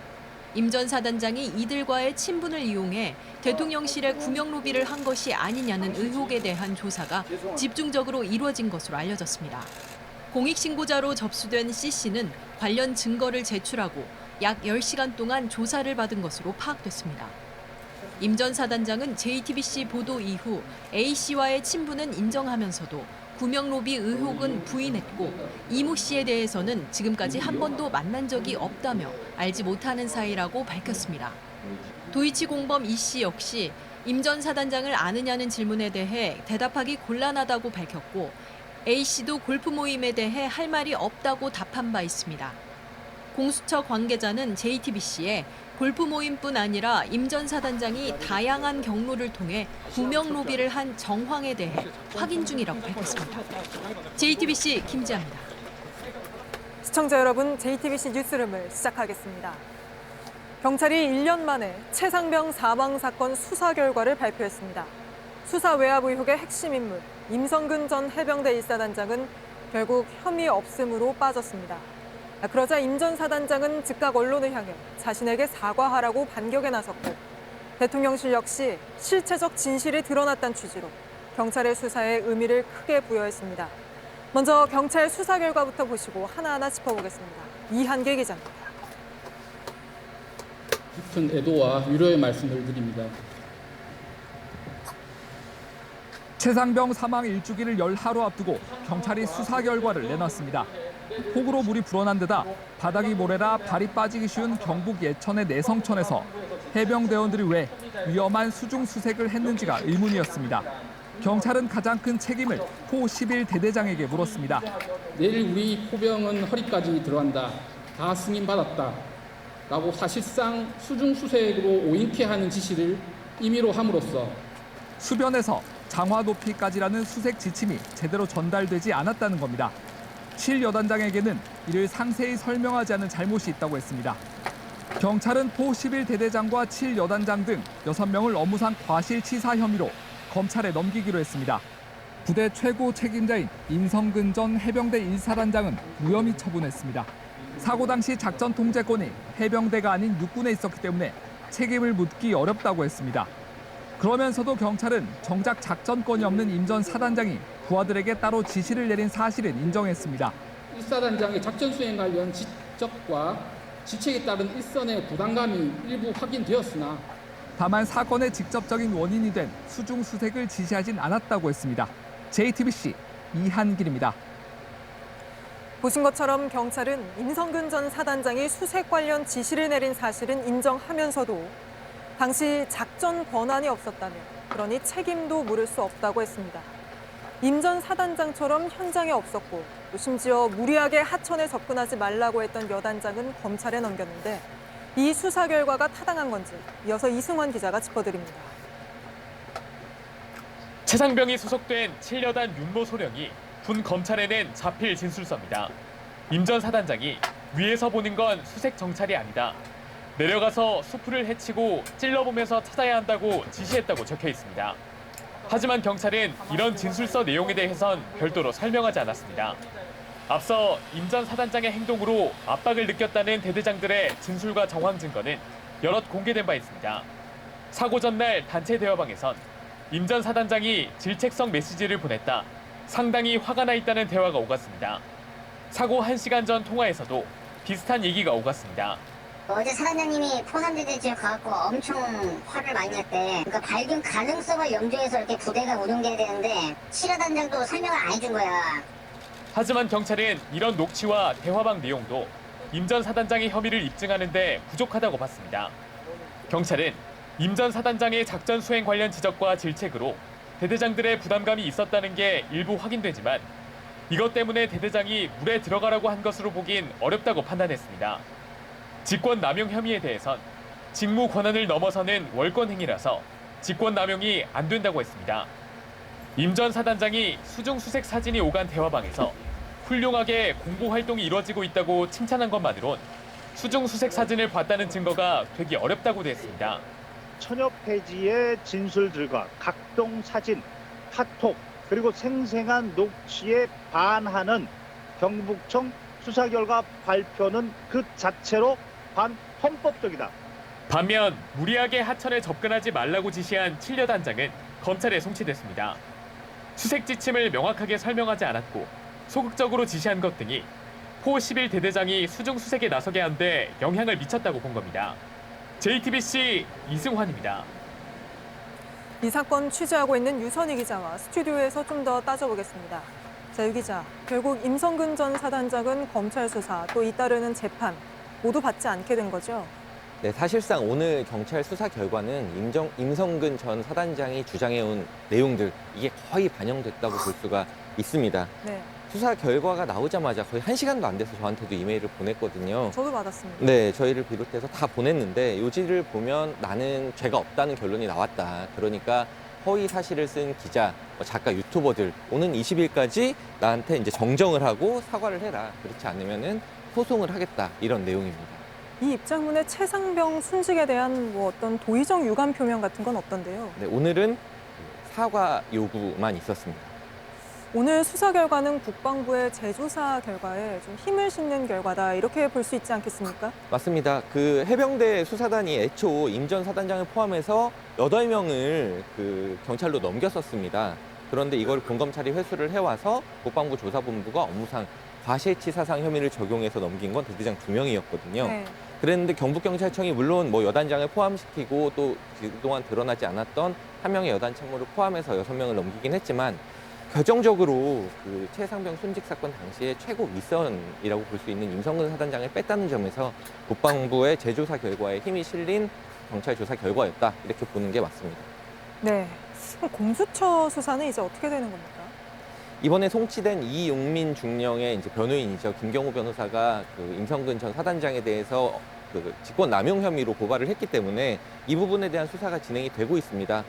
Speaker 9: 임 전 사단장이 이들과의 친분을 이용해 대통령실에 구명 로비를 한 것이 아니냐는 의혹에 대한 조사가 집중적으로 이루어진 것으로 알려졌습니다. 공익신고자로 접수된 C 씨는 관련 증거를 제출하고 약 10시간 동안 조사를 받은 것으로 파악됐습니다. 임 전 사단장은 JTBC 보도 이후 A 씨와의 친분은 인정하면서도 구명 로비 의혹은 부인했고 이모 씨에 대해서는 지금까지 한 번도 만난 적이 없다며 알지 못하는 사이라고 밝혔습니다. 도이치 공범 이 씨 역시 임 전 사단장을 아느냐는 질문에 대해 대답하기 곤란하다고 밝혔고 A 씨도 골프 모임에 대해 할 말이 없다고 답한 바 있습니다. 공수처 관계자는 JTBC에 골프 모임뿐 아니라 임 전 사단장이 다양한 경로를 통해 구명 로비를 한 정황에 대해 확인 중이라고 밝혔습니다. JTBC 김지아입니다.
Speaker 3: 시청자 여러분, JTBC 뉴스룸을 시작하겠습니다. 경찰이 1년 만에 최상병 사망 사건 수사 결과를 발표했습니다. 수사 외압 의혹의 핵심 인물 임성근 전 해병대 1사단장은 결국 혐의 없음으로 빠졌습니다. 그러자 임 전 사단장은 즉각 언론을 향해 자신에게 사과하라고 반격에 나섰고 대통령실 역시 실체적 진실이 드러났다는 취지로 경찰의 수사에 의미를 크게 부여했습니다. 먼저 경찰 수사 결과부터 보시고 하나하나 짚어보겠습니다. 이한계 기자입니다.
Speaker 1: 깊은 애도와 위로의 말씀을 드립니다.
Speaker 2: 최상병 사망 일주기를 열 하루 앞두고 경찰이 수사 결과를 내놨습니다. 폭우로 물이 불어난 데다 바닥이 모래라 발이 빠지기 쉬운 경북 예천의 내성천에서 해병대원들이 왜 위험한 수중 수색을 했는지가 의문이었습니다. 경찰은 가장 큰 책임을 포 11대대장에게 물었습니다.
Speaker 1: 내일 우리 포병은 허리까지 들어간다. 다 승인받았다. 라고 사실상 수중 수색으로 오인케 하는 지시를 임의로 함으로써
Speaker 2: 수변에서 장화 높이까지라는 수색 지침이 제대로 전달되지 않았다는 겁니다. 7여단장에게는 이를 상세히 설명하지 않은 잘못이 있다고 했습니다. 경찰은 포 11대대장과 7여단장 등 6명을 업무상 과실치사 혐의로 검찰에 넘기기로 했습니다. 부대 최고 책임자인 임성근 전 해병대 1사단장은 무혐의 처분했습니다. 사고 당시 작전 통제권이 해병대가 아닌 육군에 있었기 때문에 책임을 묻기 어렵다고 했습니다. 그러면서도 경찰은 정작 작전권이 없는 임 전 사단장이 부하들에게 따로 지시를 내린 사실은 인정했습니다.
Speaker 1: 1사단장의 작전 수행 관련 지적과 지책에 따른 일선의 부담감이 일부 확인되었으나
Speaker 2: 다만 사건의 직접적인 원인이 된 수중 수색을 지시하진 않았다고 했습니다. JTBC 이한길입니다.
Speaker 3: 보신 것처럼 경찰은 임성근 전 사단장이 수색 관련 지시를 내린 사실은 인정하면서도 당시 작전 권한이 없었다며 그러니 책임도 물을 수 없다고 했습니다. 임 전 사단장처럼 현장에 없었고 또 심지어 무리하게 하천에 접근하지 말라고 했던 여단장은 검찰에 넘겼는데 이 수사 결과가 타당한 건지 이어서 이승환 기자가 짚어드립니다.
Speaker 4: 최상병이 소속된 7여단 윤모 소령이 군 검찰에 낸 자필 진술서입니다. 임 전 사단장이 위에서 보는 건 수색 정찰이 아니다. 내려가서 수풀을 헤치고 찔러보면서 찾아야 한다고 지시했다고 적혀 있습니다. 하지만 경찰은 이런 진술서 내용에 대해선 별도로 설명하지 않았습니다. 앞서 임 전 사단장의 행동으로 압박을 느꼈다는 대대장들의 진술과 정황 증거는 여럿 공개된 바 있습니다. 사고 전날 단체 대화방에선 임 전 사단장이 질책성 메시지를 보냈다. 상당히 화가 나 있다는 대화가 오갔습니다. 사고 1시간 전 통화에서도 비슷한 얘기가 오갔습니다.
Speaker 5: 어제 사단장님이 포남대대 지역 가갖고 엄청 화를 많이 냈대. 그러니까 발견 가능성을 염두해서 이렇게 부대가 운용돼야 되는데 7화단장도 설명을 안 해준 거야.
Speaker 4: 하지만 경찰은 이런 녹취와 대화방 내용도 임 전 사단장의 혐의를 입증하는 데 부족하다고 봤습니다. 경찰은 임 전 사단장의 작전 수행 관련 지적과 질책으로 대대장들의 부담감이 있었다는 게 일부 확인되지만 이것 때문에 대대장이 물에 들어가라고 한 것으로 보긴 어렵다고 판단했습니다. 직권 남용 혐의에 대해선 직무 권한을 넘어서는 월권 행위라서 직권 남용이 안 된다고 했습니다. 임 전 사단장이 수중 수색 사진이 오간 대화방에서 훌륭하게 공보 활동이 이루어지고 있다고 칭찬한 것만으론 수중 수색 사진을 봤다는 증거가 되기 어렵다고도 했습니다.
Speaker 6: 천여 페이지의 진술들과 각종 사진, 카톡, 그리고 생생한 녹취에 반하는 경북청 수사 결과 발표는 그 자체로 반헌법적이다.
Speaker 4: 반면 무리하게 하천에 접근하지 말라고 지시한 7여단장은 검찰에 송치됐습니다. 수색 지침을 명확하게 설명하지 않았고 소극적으로 지시한 것 등이 포 11대대장이 수중 수색에 나서게 한 데 영향을 미쳤다고 본 겁니다. JTBC 이승환입니다.
Speaker 3: 이 사건 취재하고 있는 유선희 기자와 스튜디오에서 좀 더 따져보겠습니다. 자, 유 기자, 결국 임성근 전 사단장은 검찰 수사 또 잇따르는 재판 모두 받지 않게 된 거죠?
Speaker 7: 네, 사실상 오늘 경찰 수사 결과는 임성근 전 사단장이 주장해온 내용들 이게 거의 반영됐다고 볼 수가 있습니다.
Speaker 3: 네,
Speaker 7: 수사 결과가 나오자마자 거의 1시간도 안 돼서 저한테도 이메일을 보냈거든요.
Speaker 3: 저도 받았습니다.
Speaker 7: 네, 저희를 비롯해서 다 보냈는데 요지를 보면 나는 죄가 없다는 결론이 나왔다. 그러니까 허위 사실을 쓴 기자, 작가, 유튜버들 오는 20일까지 나한테 이제 정정을 하고 사과를 해라. 그렇지 않으면은 소송을 하겠다. 이런 내용입니다.
Speaker 3: 이 입장문에 최상병 순직에 대한 뭐 어떤 도의적 유감 표명 같은 건 없던데요.
Speaker 7: 네, 오늘은 사과 요구만 있었습니다.
Speaker 3: 오늘 수사 결과는 국방부의 재조사 결과에 좀 힘을 싣는 결과다 이렇게 볼 수 있지 않겠습니까?
Speaker 7: 맞습니다. 그 해병대 수사단이 애초 임 전 사단장을 포함해서 8명을 그 경찰로 넘겼었습니다. 그런데 이걸 군검찰이 회수를 해와서 국방부 조사본부가 업무상 과실치사상 혐의를 적용해서 넘긴 건 대대장 2명이었거든요.
Speaker 3: 네.
Speaker 7: 그랬는데 경북경찰청이 물론 뭐 여단장을 포함시키고 또 그동안 드러나지 않았던 한 명의 여단 참모를 포함해서 6명을 넘기긴 했지만 결정적으로 그 최상병 순직 사건 당시에 최고 윗선이라고 볼 수 있는 임성근 사단장을 뺐다는 점에서 국방부의 재조사 결과에 힘이 실린 경찰 조사 결과였다 이렇게 보는 게 맞습니다.
Speaker 3: 네. 그럼 공수처 수사는 이제 어떻게 되는 겁니까?
Speaker 7: 이번에 송치된 이용민 중령의 이제 변호인이죠. 김경호 변호사가 그 임성근 전 사단장에 대해서 그 직권 남용 혐의로 고발을 했기 때문에 이 부분에 대한 수사가 진행이 되고 있습니다.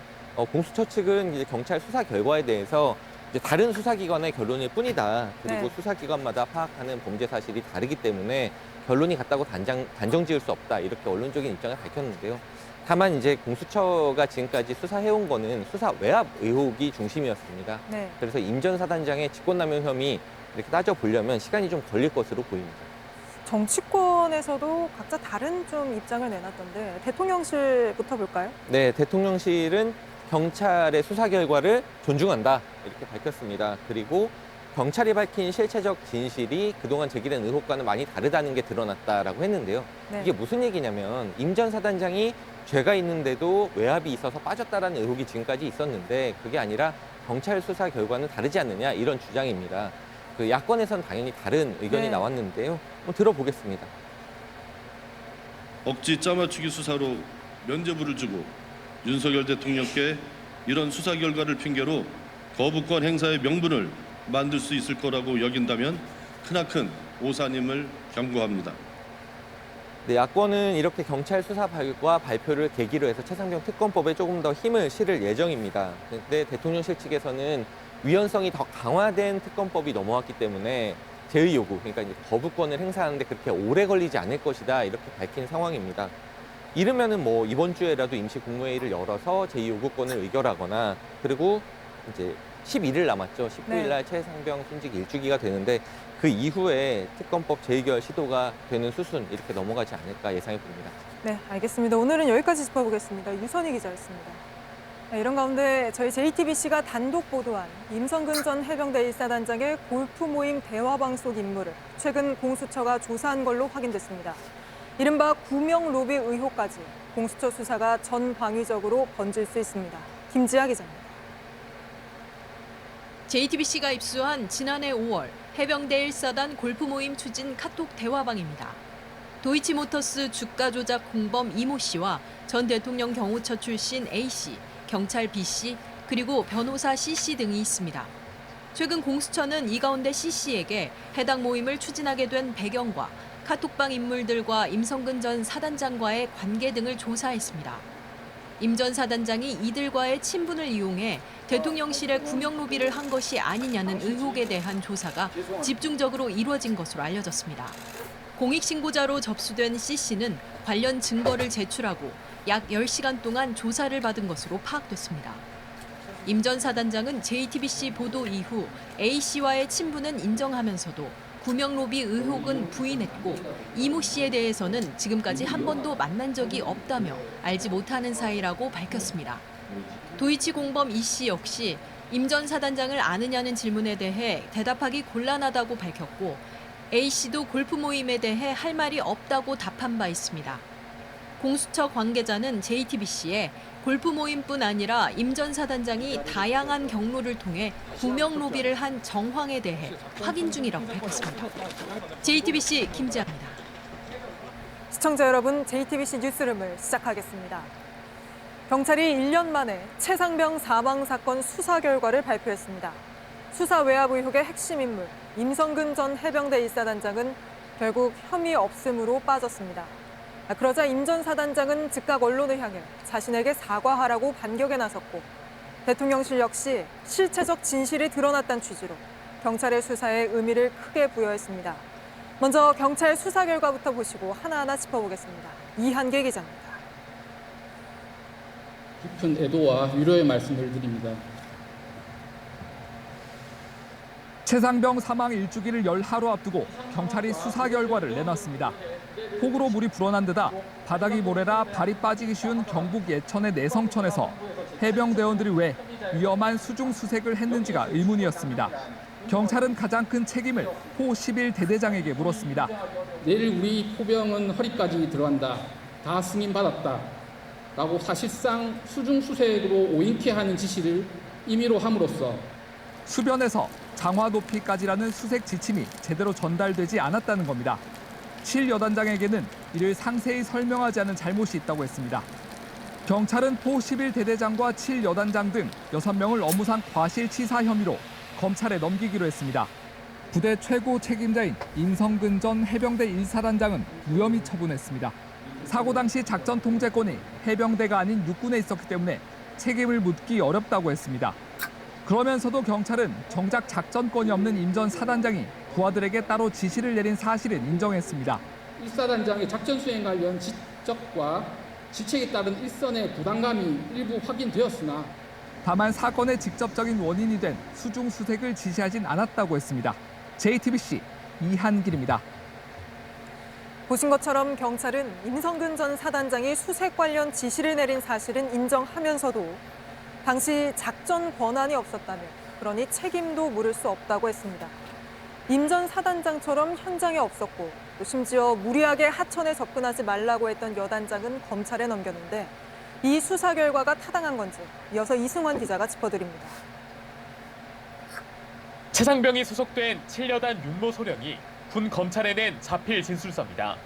Speaker 7: 공수처 측은 이제 경찰 수사 결과에 대해서 이제 다른 수사기관의 결론일 뿐이다. 그리고
Speaker 3: 네.
Speaker 7: 수사기관마다 파악하는 범죄 사실이 다르기 때문에 결론이 같다고 단정 지을 수 없다. 이렇게 언론적인 입장을 밝혔는데요. 다만 이제 공수처가 지금까지 수사해온 거는 수사 외압 의혹이 중심이었습니다.
Speaker 3: 네.
Speaker 7: 그래서 임 전 사단장의 직권남용 혐의 이렇게 따져보려면 시간이 좀 걸릴 것으로 보입니다.
Speaker 3: 정치권에서도 각자 다른 좀 입장을 내놨던데 대통령실부터 볼까요?
Speaker 7: 네, 대통령실은 경찰의 수사 결과를 존중한다 이렇게 밝혔습니다. 그리고 경찰이 밝힌 실체적 진실이 그동안 제기된 의혹과는 많이 다르다는 게 드러났다라고 했는데요.
Speaker 3: 네.
Speaker 7: 이게 무슨 얘기냐면 임 전 사단장이 죄가 있는데도 외압이 있어서 빠졌다라는 의혹이 지금까지 있었는데 그게 아니라 경찰 수사 결과는 다르지 않느냐 이런 주장입니다. 그 야권에선 당연히 다른 의견이
Speaker 3: 네.
Speaker 7: 나왔는데요. 한번 들어보겠습니다.
Speaker 8: 억지 짜맞추기 수사로 면죄부를 주고 윤석열 대통령께 이런 수사 결과를 핑계로 거부권 행사의 명분을 만들 수 있을 거라고 여긴다면 크나큰 오산임을 경고합니다.
Speaker 7: 네, 야권은 이렇게 경찰 수사 결과 발표를 계기로 해서 최상병 특검법에 조금 더 힘을 실을 예정입니다. 근데 대통령실 측에서는 위헌성이 더 강화된 특검법이 넘어왔기 때문에 제의 요구, 그러니까 이제 거부권을 행사하는데 그렇게 오래 걸리지 않을 것이다 이렇게 밝힌 상황입니다. 이르면은 뭐 이번 주에라도 임시 국무회의를 열어서 제의 요구권을 의결하거나 그리고 이제 11일 남았죠. 19일 날 최상병 순직 1주기가 되는데 그 이후에 특검법 재의결 시도가 되는 수순 이렇게 넘어가지 않을까 예상해 봅니다.
Speaker 3: 네, 알겠습니다. 오늘은 여기까지 짚어보겠습니다. 유선희 기자였습니다. 네, 이런 가운데 저희 JTBC가 단독 보도한 임성근 전 해병대 1사단장의 골프 모임 대화방 속 임무를 최근 공수처가 조사한 걸로 확인됐습니다. 이른바 구명 로비 의혹까지 공수처 수사가 전방위적으로 번질 수 있습니다. 김지아 기자입니다.
Speaker 9: JTBC가 입수한 지난해 5월 해병대 1사단 골프 모임 추진 카톡 대화방입니다. 도이치모터스 주가 조작 공범 이모 씨와 전 대통령 경호처 출신 A 씨, 경찰 B 씨, 그리고 변호사 C 씨 등이 있습니다. 최근 공수처는 이 가운데 C 씨에게 해당 모임을 추진하게 된 배경과 카톡방 인물들과 임성근 전 사단장과의 관계 등을 조사했습니다. 임 전 사단장이 이들과의 친분을 이용해 대통령실에 구명 로비를 한 것이 아니냐는 의혹에 대한 조사가 집중적으로 이루어진 것으로 알려졌습니다. 공익신고자로 접수된 C 씨는 관련 증거를 제출하고 약 10시간 동안 조사를 받은 것으로 파악됐습니다. 임 전 사단장은 JTBC 보도 이후 A 씨와의 친분은 인정하면서도 구명 로비 의혹은 부인했고 이모 씨에 대해서는 지금까지 한 번도 만난 적이 없다며 알지 못하는 사이라고 밝혔습니다. 도이치 공범 이 씨 역시 임 전 사단장을 아느냐는 질문에 대해 대답하기 곤란하다고 밝혔고 A 씨도 골프 모임에 대해 할 말이 없다고 답한 바 있습니다. 공수처 관계자는 JTBC에 골프 모임뿐 아니라 임 전 사단장이 다양한 경로를 통해 구명 로비를 한 정황에 대해 확인 중이라고 밝혔습니다. JTBC 김지아입니다.
Speaker 3: 시청자 여러분, JTBC 뉴스룸을 시작하겠습니다. 경찰이 1년 만에 최상병 사망 사건 수사 결과를 발표했습니다. 수사 외압 의혹의 핵심 인물 임성근 전 해병대 1사단장은 결국 혐의 없음으로 빠졌습니다. 그러자 임 전 사단장은 즉각 언론을 향해 자신에게 사과하라고 반격에 나섰고 대통령실 역시 실체적 진실이 드러났다는 취지로 경찰의 수사에 의미를 크게 부여했습니다. 먼저 경찰 수사 결과부터 보시고 하나하나 짚어보겠습니다. 이한계 기자입니다.
Speaker 1: 깊은 애도와 위로의 말씀을 드립니다.
Speaker 2: 최상병 사망 1주기를 열 하루 앞두고 경찰이 수사 결과를 내놨습니다. 폭우로 물이 불어난 데다 바닥이 모래라 발이 빠지기 쉬운 경북 예천의 내성천에서 해병대원들이 왜 위험한 수중 수색을 했는지가 의문이었습니다. 경찰은 가장 큰 책임을 호 11대대장에게 물었습니다.
Speaker 1: 내일 우리 포병은 허리까지 들어간다. 다 승인받았다. 라고 사실상 수중 수색으로 오인케 하는 지시를 임의로 함으로써
Speaker 2: 수변에서 장화 높이까지라는 수색 지침이 제대로 전달되지 않았다는 겁니다. 7여단장에게는 이를 상세히 설명하지 않은 잘못이 있다고 했습니다. 경찰은 포 11대대장과 7여단장 등 6명을 업무상 과실치사 혐의로 검찰에 넘기기로 했습니다. 부대 최고 책임자인 임성근 전 해병대 1사단장은 무혐의 처분했습니다. 사고 당시 작전 통제권이 해병대가 아닌 육군에 있었기 때문에 책임을 묻기 어렵다고 했습니다. 그러면서도 경찰은 정작 작전권이 없는 임 전 사단장이 부하들에게 따로 지시를 내린 사실은 인정했습니다.
Speaker 1: 1사단장의 작전 수행 관련 지적과 지책에 따른 일선의 부담감이 일부 확인되었으나
Speaker 2: 다만 사건의 직접적인 원인이 된 수중 수색을 지시하진 않았다고 했습니다. JTBC 이한길입니다.
Speaker 3: 보신 것처럼 경찰은 임성근 전 사단장이 수색 관련 지시를 내린 사실은 인정하면서도 당시 작전 권한이 없었다며 그러니 책임도 물을 수 없다고 했습니다. 임 전 사단장처럼 현장에 없었고 또 심지어 무리하게 하천에 접근하지 말라고 했던 여 단장은 검찰에 넘겼는데 이 수사 결과가 타당한 건지 이어서 이승환 기자가 짚어드립니다.
Speaker 4: 최상병이 소속된 7여단 윤모 소령이 군 검찰에 낸 자필 진술서입니다.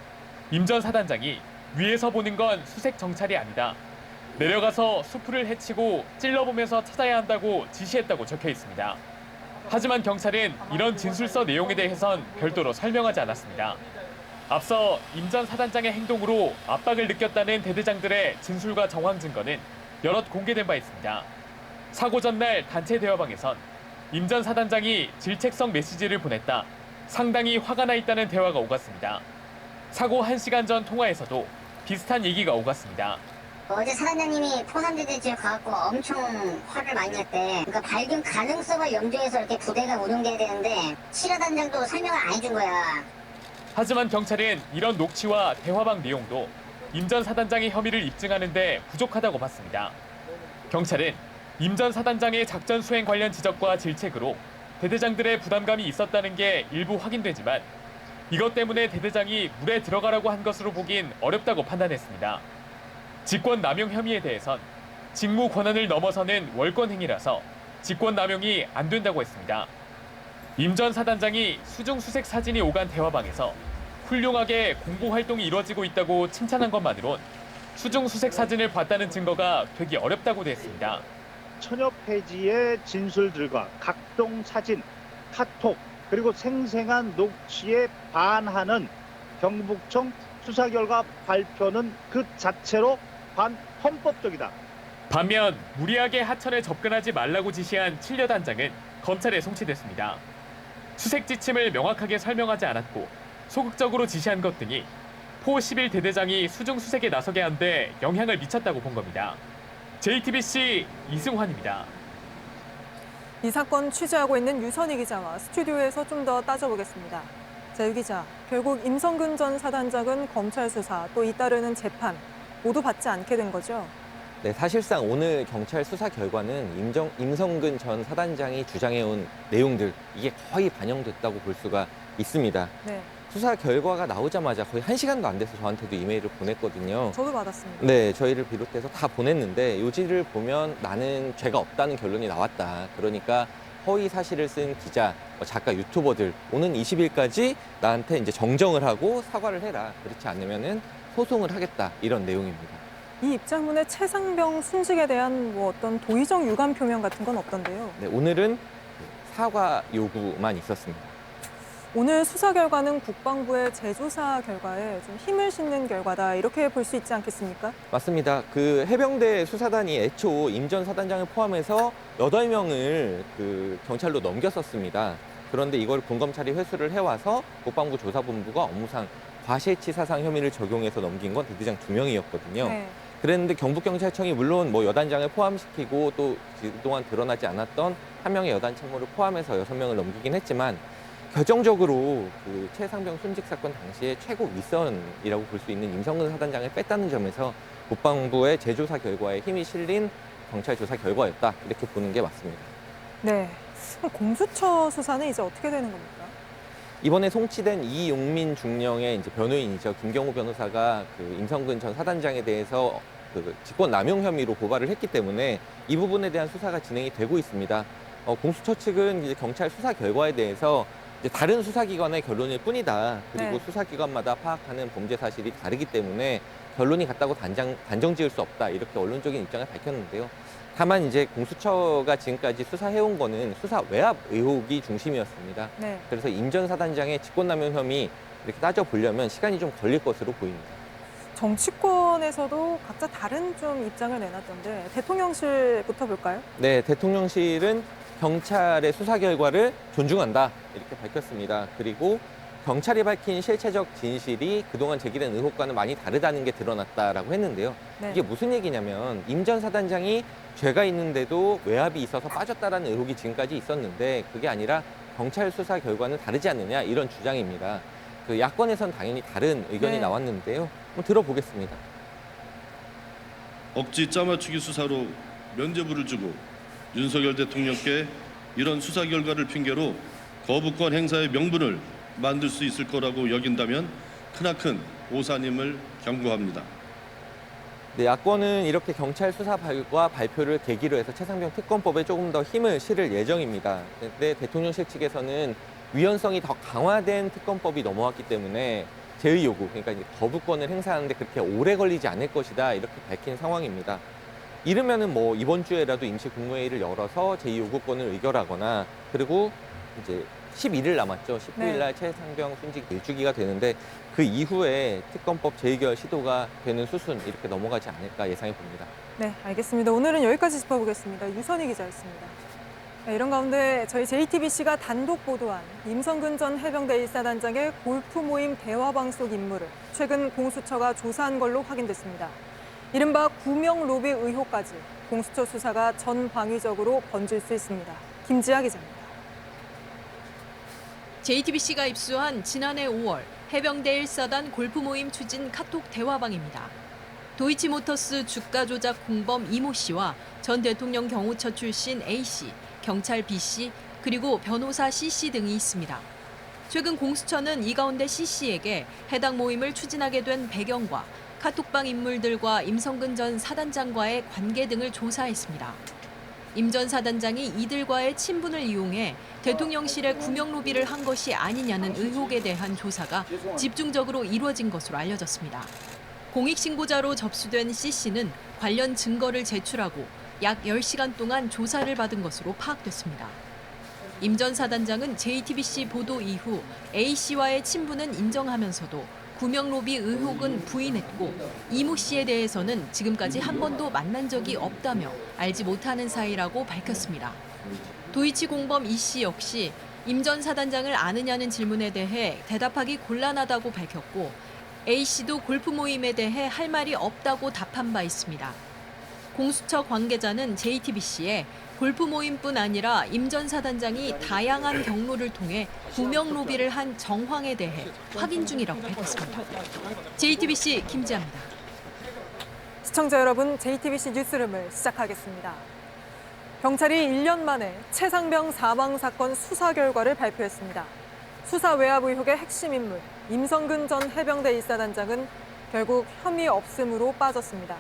Speaker 4: 임 전 사단장이 위에서 보는 건 수색 정찰이 아니다. 내려가서 수풀을 헤치고 찔러보면서 찾아야 한다고 지시했다고 적혀 있습니다. 하지만 경찰은 이런 진술서 내용에 대해선 별도로 설명하지 않았습니다. 앞서 임 전 사단장의 행동으로 압박을 느꼈다는 대대장들의 진술과 정황 증거는 여럿 공개된 바 있습니다. 사고 전날 단체 대화방에선 임 전 사단장이 질책성 메시지를 보냈다. 상당히 화가 나 있다는 대화가 오갔습니다. 사고 1시간 전 통화에서도 비슷한 얘기가 오갔습니다.
Speaker 5: 어제 사단장님이 포남대대 지역 가갖고 엄청 화를 많이 냈대. 그러니까 발견 가능성을 염두해서 이렇게 부대가 운영돼야 되는데 7화단장도 설명을 안 해준 거야.
Speaker 4: 하지만 경찰은 이런 녹취와 대화방 내용도 임 전 사단장의 혐의를 입증하는 데 부족하다고 봤습니다. 경찰은 임 전 사단장의 작전 수행 관련 지적과 질책으로 대대장들의 부담감이 있었다는 게 일부 확인되지만 이것 때문에 대대장이 물에 들어가라고 한 것으로 보긴 어렵다고 판단했습니다. 직권 남용 혐의에 대해선 직무 권한을 넘어서는 월권 행위라서 직권 남용이 안 된다고 했습니다. 임 전 사단장이 수중 수색 사진이 오간 대화방에서 훌륭하게 공보 활동이 이루어지고 있다고 칭찬한 것만으론 수중 수색 사진을 봤다는 증거가 되기 어렵다고 했습니다.
Speaker 6: 천여 페이지의 진술들과 각종 사진, 카톡, 그리고 생생한 녹취에 반하는 경북청 수사 결과 발표는 그 자체로 반헌법적이다.
Speaker 4: 반면 무리하게 하천에 접근하지 말라고 지시한 7여 단장은 검찰에 송치됐습니다. 수색 지침을 명확하게 설명하지 않았고 소극적으로 지시한 것 등이 포 11대대장이 수중 수색에 나서게 한 데 영향을 미쳤다고 본 겁니다. JTBC 이승환입니다.
Speaker 3: 이 사건 취재하고 있는 유선희 기자와 스튜디오에서 좀 더 따져보겠습니다. 자, 유 기자, 결국 임성근 전 사단장은 검찰 수사 또 잇따르는 재판 모두 받지 않게 된 거죠?
Speaker 7: 네, 사실상 오늘 경찰 수사 결과는 임성근 전 사단장이 주장해온 내용들 이게 거의 반영됐다고 볼 수가 있습니다.
Speaker 3: 네,
Speaker 7: 수사 결과가 나오자마자 거의 1시간도 안 돼서 저한테도 이메일을 보냈거든요.
Speaker 3: 저도 받았습니다.
Speaker 7: 네, 저희를 비롯해서 다 보냈는데 요지를 보면 나는 죄가 없다는 결론이 나왔다. 그러니까 허위 사실을 쓴 기자, 작가, 유튜버들 오는 20일까지 나한테 이제 정정을 하고 사과를 해라. 그렇지 않으면은 소송을 하겠다. 이런 내용입니다.
Speaker 3: 이 입장문에 최상병 순직에 대한 뭐 어떤 도의적 유감 표명 같은 건 없던데요.
Speaker 7: 네, 오늘은 사과 요구만 있었습니다.
Speaker 3: 오늘 수사 결과는 국방부의 재조사 결과에 좀 힘을 싣는 결과다 이렇게 볼 수 있지 않겠습니까?
Speaker 7: 맞습니다. 그 해병대 수사단이 애초 임 전 사단장을 포함해서 8명을 그 경찰로 넘겼었습니다. 그런데 이걸 군검찰이 회수를 해와서 국방부 조사본부가 업무상 과실치사상 혐의를 적용해서 넘긴 건 대대장 2명이었거든요.
Speaker 3: 네.
Speaker 7: 그랬는데 경북경찰청이 물론 뭐 여단장을 포함시키고 또 그동안 드러나지 않았던 한 명의 여단 참모를 포함해서 6명을 넘기긴 했지만 결정적으로 그 최상병 순직 사건 당시에 최고 윗선이라고 볼 수 있는 임성근 사단장을 뺐다는 점에서 국방부의 재조사 결과에 힘이 실린 경찰 조사 결과였다 이렇게 보는 게 맞습니다.
Speaker 3: 네. 그럼 공수처 수사는 이제 어떻게 되는 겁니까?
Speaker 7: 이번에 송치된 이용민 중령의 이제 변호인이죠. 김경호 변호사가 그 임성근 전 사단장에 대해서 그 직권 남용 혐의로 고발을 했기 때문에 이 부분에 대한 수사가 진행이 되고 있습니다. 공수처 측은 이제 경찰 수사 결과에 대해서 이제 다른 수사기관의 결론일 뿐이다. 그리고
Speaker 3: 네.
Speaker 7: 수사기관마다 파악하는 범죄 사실이 다르기 때문에 결론이 같다고 단정 지을 수 없다. 이렇게 언론적인 입장을 밝혔는데요. 다만 이제 공수처가 지금까지 수사해온 거는 수사 외압 의혹이 중심이었습니다.
Speaker 3: 네.
Speaker 7: 그래서 임 전 사단장의 직권남용 혐의 이렇게 따져보려면 시간이 좀 걸릴 것으로 보입니다.
Speaker 3: 정치권에서도 각자 다른 좀 입장을 내놨던데 대통령실부터 볼까요?
Speaker 7: 네, 대통령실은 경찰의 수사 결과를 존중한다 이렇게 밝혔습니다. 그리고 경찰이 밝힌 실체적 진실이 그동안 제기된 의혹과는 많이 다르다는 게 드러났다라고 했는데요.
Speaker 3: 네.
Speaker 7: 이게 무슨 얘기냐면 임 전 사단장이 죄가 있는데도 외압이 있어서 빠졌다라는 의혹이 지금까지 있었는데 그게 아니라 경찰 수사 결과는 다르지 않느냐 이런 주장입니다. 그 야권에선 당연히 다른 의견이
Speaker 3: 네.
Speaker 7: 나왔는데요. 한번 들어보겠습니다.
Speaker 8: 억지 짜맞추기 수사로 면죄부를 주고 윤석열 대통령께 이런 수사 결과를 핑계로 거부권 행사의 명분을 만들 수 있을 거라고 여긴다면 크나큰 오산임을 경고합니다.
Speaker 7: 네, 야권은 이렇게 경찰 수사 결과 발표를 계기로 해서 최상병 특검법에 조금 더 힘을 실을 예정입니다. 근데 대통령실 측에서는 위헌성이 더 강화된 특검법이 넘어왔기 때문에 제의 요구, 그러니까 이제 거부권을 행사하는데 그렇게 오래 걸리지 않을 것이다 이렇게 밝힌 상황입니다. 이르면은 뭐 이번 주에라도 임시 국무회의를 열어서 제의 요구권을 의결하거나 그리고 이제 11일 남았죠. 19일 날 최상병 순직 일주기가 되는데 그 이후에 특검법 재의결 시도가 되는 수순 이렇게 넘어가지 않을까 예상해 봅니다.
Speaker 3: 네, 알겠습니다. 오늘은 여기까지 짚어보겠습니다. 유선희 기자였습니다. 네, 이런 가운데 저희 JTBC가 단독 보도한 임성근 전 해병대 1사단장의 골프 모임 대화방 속 임무를 최근 공수처가 조사한 걸로 확인됐습니다. 이른바 구명 로비 의혹까지 공수처 수사가 전방위적으로 번질 수 있습니다. 김지아 기자입니다.
Speaker 9: JTBC가 입수한 지난해 5월 해병대 1사단 골프 모임 추진 카톡 대화방입니다. 도이치모터스 주가 조작 공범 이모 씨와 전 대통령 경호처 출신 A 씨, 경찰 B 씨, 그리고 변호사 C 씨 등이 있습니다. 최근 공수처는 이 가운데 C 씨에게 해당 모임을 추진하게 된 배경과 카톡방 인물들과 임성근 전 사단장과의 관계 등을 조사했습니다. 임 전 사단장이 이들과의 친분을 이용해 대통령실에 구명 로비를 한 것이 아니냐는 의혹에 대한 조사가 집중적으로 이루어진 것으로 알려졌습니다. 공익신고자로 접수된 C 씨는 관련 증거를 제출하고 약 10시간 동안 조사를 받은 것으로 파악됐습니다. 임 전 사단장은 JTBC 보도 이후 A 씨와의 친분은 인정하면서도 구명 로비 의혹은 부인했고 이모 씨에 대해서는 지금까지 한 번도 만난 적이 없다며 알지 못하는 사이라고 밝혔습니다. 도이치 공범 이 씨 역시 임 전 사단장을 아느냐는 질문에 대해 대답하기 곤란하다고 밝혔고 A 씨도 골프 모임에 대해 할 말이 없다고 답한 바 있습니다. 공수처 관계자는 JTBC에 골프 모임뿐 아니라 임 전 사단장이 다양한 경로를 통해 구명 로비를 한 정황에 대해 확인 중이라고 밝혔습니다. JTBC 김지아입니다.
Speaker 3: 시청자 여러분, JTBC 뉴스룸을 시작하겠습니다. 경찰이 1년 만에 최상병 사망 사건 수사 결과를 발표했습니다. 수사 외압 의혹의 핵심 인물 임성근 전 해병대 1사단장은 결국 혐의 없음으로 빠졌습니다.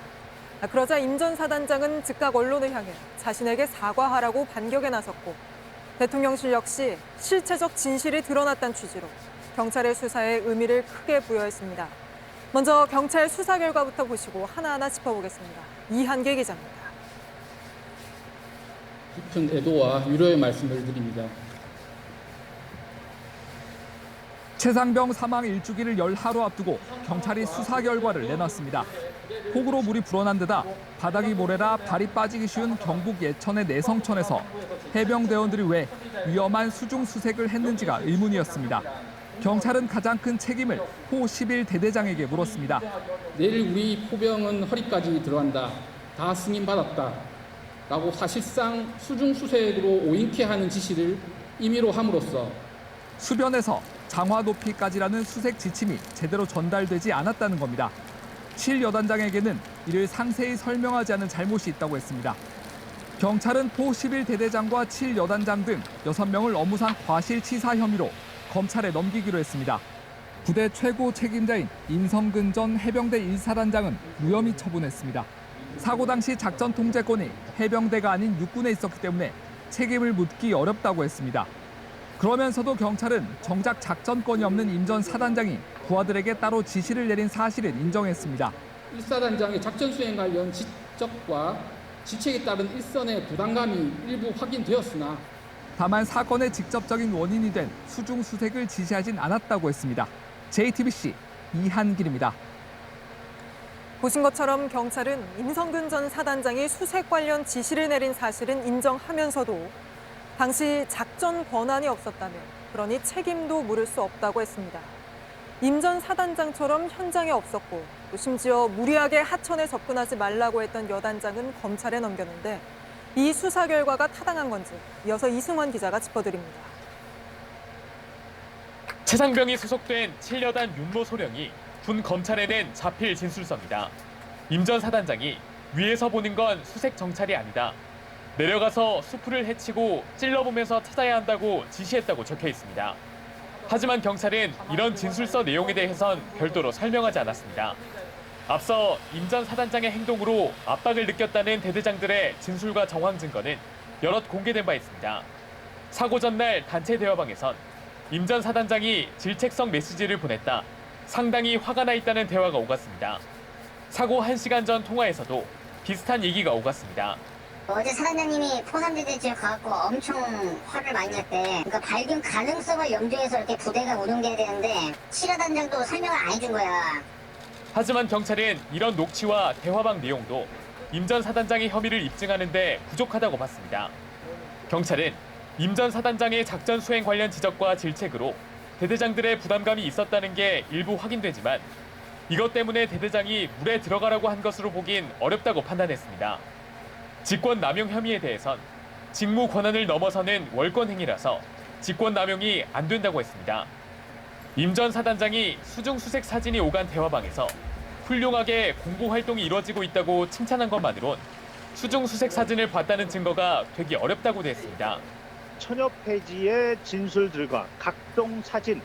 Speaker 3: 그러자 임 전 사단장은 즉각 언론을 향해 자신에게 사과하라고 반격에 나섰고 대통령실 역시 실체적 진실이 드러났다는 취지로 경찰의 수사에 의미를 크게 부여했습니다. 먼저 경찰 수사 결과부터 보시고 하나하나 짚어보겠습니다. 이한계 기자입니다.
Speaker 1: 깊은 애도와 위로의 말씀을 드립니다.
Speaker 2: 최상병 사망 일주기를 열 하루 앞두고 경찰이 수사 결과를 내놨습니다. 폭우로 물이 불어난 데다 바닥이 모래라 발이 빠지기 쉬운 경북 예천의 내성천에서 해병대원들이 왜 위험한 수중 수색을 했는지가 의문이었습니다. 경찰은 가장 큰 책임을 호 11대대장에게 물었습니다.
Speaker 1: 내일 우리 포병은 허리까지 들어간다. 다 승인받았다. 라고 사실상 수중 수색으로 오인케 하는 지시를 임의로 함으로써
Speaker 2: 수변에서 장화 높이까지라는 수색 지침이 제대로 전달되지 않았다는 겁니다. 7여단장에게는 이를 상세히 설명하지 않은 잘못이 있다고 했습니다. 경찰은 포 11대대장과 7여단장 등 6명을 업무상 과실치사 혐의로 검찰에 넘기기로 했습니다. 부대 최고 책임자인 임성근 전 해병대 1사단장은 무혐의 처분했습니다. 사고 당시 작전 통제권이 해병대가 아닌 육군에 있었기 때문에 책임을 묻기 어렵다고 했습니다. 그러면서도 경찰은 정작 작전권이 없는 임 전 사단장이 부하들에게 따로 지시를 내린 사실을 인정했습니다.
Speaker 1: 1사단장의 작전 수행 관련 지적과 지책에 따른 일선의 부담감이 일부 확인되었으나
Speaker 2: 다만 사건의 직접적인 원인이 된 수중 수색을 지시하진 않았다고 했습니다. JTBC 이한길입니다.
Speaker 3: 보신 것처럼 경찰은 임성근 전 사단장이 수색 관련 지시를 내린 사실은 인정하면서도 당시 작전 권한이 없었다며 그러니 책임도 물을 수 없다고 했습니다. 임 전 사단장처럼 현장에 없었고 또 심지어 무리하게 하천에 접근하지 말라고 했던 여단장은 검찰에 넘겼는데 이 수사 결과가 타당한 건지 이어서 이승환 기자가 짚어드립니다.
Speaker 4: 최상병이 소속된 7여단 윤모 소령이 군 검찰에 낸 자필 진술서입니다. 임 전 사단장이 위에서 보는 건 수색 정찰이 아니다. 내려가서 수풀을 헤치고 찔러보면서 찾아야 한다고 지시했다고 적혀 있습니다. 하지만 경찰은 이런 진술서 내용에 대해선 별도로 설명하지 않았습니다. 앞서 임 전 사단장의 행동으로 압박을 느꼈다는 대대장들의 진술과 정황 증거는 여럿 공개된 바 있습니다. 사고 전날 단체 대화방에선 임 전 사단장이 질책성 메시지를 보냈다. 상당히 화가 나 있다는 대화가 오갔습니다. 사고 1시간 전 통화에서도 비슷한 얘기가 오갔습니다.
Speaker 5: 어제 사단장님이 포남대대 지역 가갖고 엄청 화를 많이 냈대. 그러니까 발균 가능성을 염두해서 이렇게 부대가 운영돼야 되는데 칠화단장도 설명을 안 해준 거야.
Speaker 4: 하지만 경찰은 이런 녹취와 대화방 내용도 임 전 사단장의 혐의를 입증하는 데 부족하다고 봤습니다. 경찰은 임 전 사단장의 작전 수행 관련 지적과 질책으로 대대장들의 부담감이 있었다는 게 일부 확인되지만 이것 때문에 대대장이 물에 들어가라고 한 것으로 보긴 어렵다고 판단했습니다. 직권 남용 혐의에 대해선 직무 권한을 넘어서는 월권 행위라서 직권 남용이 안 된다고 했습니다. 임 전 사단장이 수중 수색 사진이 오간 대화방에서 훌륭하게 공보 활동이 이루어지고 있다고 칭찬한 것만으론 수중 수색 사진을 봤다는 증거가 되기 어렵다고 됐습니다.
Speaker 6: 천여 페이지의 진술들과 각종 사진,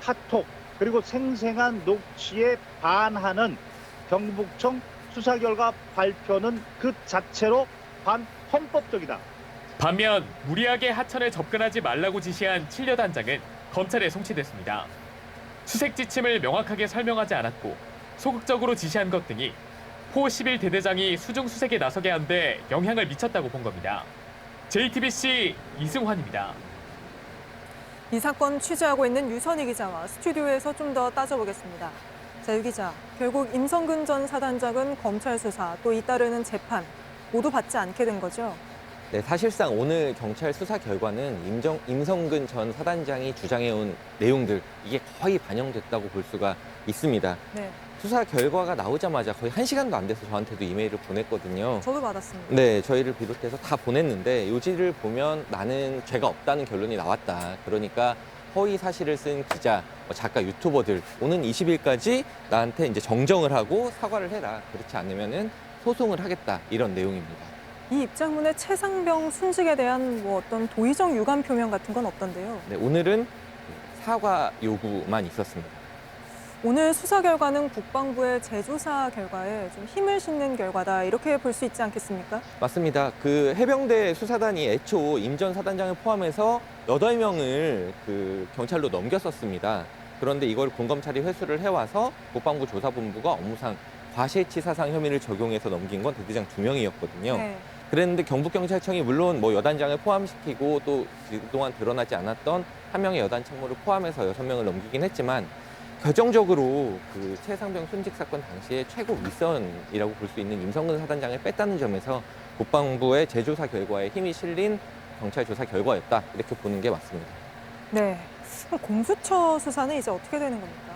Speaker 6: 카톡, 그리고 생생한 녹취에 반하는 경북청 수사 결과 발표는 그 자체로 반헌법적이다.
Speaker 4: 반면 무리하게 하천에 접근하지 말라고 지시한 7여 단장은 검찰에 송치됐습니다. 수색 지침을 명확하게 설명하지 않았고 소극적으로 지시한 것 등이 포 11대대장이 수중 수색에 나서게 한 데 영향을 미쳤다고 본 겁니다. JTBC 이승환입니다.
Speaker 3: 이 사건 취재하고 있는 유선희 기자와 스튜디오에서 좀 더 따져보겠습니다. 자, 유 기자, 결국 임성근 전 사단장은 검찰 수사 또 잇따르는 재판 모두 받지 않게 된 거죠?
Speaker 7: 네, 사실상 오늘 경찰 수사 결과는 임성근 전 사단장이 주장해온 내용들 이게 거의 반영됐다고 볼 수가 있습니다.
Speaker 3: 네,
Speaker 7: 수사 결과가 나오자마자 거의 1시간도 안 돼서 저한테도 이메일을 보냈거든요.
Speaker 3: 저도 받았습니다.
Speaker 7: 네, 저희를 비롯해서 다 보냈는데 요지를 보면 나는 죄가 없다는 결론이 나왔다. 그러니까 허위 사실을 쓴 기자, 작가, 유튜버들 오는 20일까지 나한테 이제 정정을 하고 사과를 해라. 그렇지 않으면은 소송을 하겠다. 이런 내용입니다.
Speaker 3: 이 입장문에 최상병 순직에 대한 뭐 어떤 도의적 유감 표명 같은 건 없던데요.
Speaker 7: 네, 오늘은 사과 요구만 있었습니다.
Speaker 3: 오늘 수사 결과는 국방부의 재조사 결과에 좀 힘을 싣는 결과다 이렇게 볼 수 있지 않겠습니까?
Speaker 7: 맞습니다. 그 해병대 수사단이 애초 임 전 사단장을 포함해서 8명을 그 경찰로 넘겼었습니다. 그런데 이걸 공검찰이 회수를 해와서 국방부 조사본부가 업무상 과실치사상 혐의를 적용해서 넘긴 건 대대장 2명이었거든요.
Speaker 3: 네.
Speaker 7: 그랬는데 경북경찰청이 물론 뭐 여단장을 포함시키고 또 그동안 드러나지 않았던 한 명의 여단 참모를 포함해서 6명을 넘기긴 했지만 결정적으로 그 최상병 순직 사건 당시에 최고 윗선이라고 볼 수 있는 임성근 사단장을 뺐다는 점에서 국방부의 재조사 결과에 힘이 실린 경찰 조사 결과였다 이렇게 보는 게 맞습니다.
Speaker 3: 네. 그럼 공수처 수사는 이제 어떻게 되는 겁니까?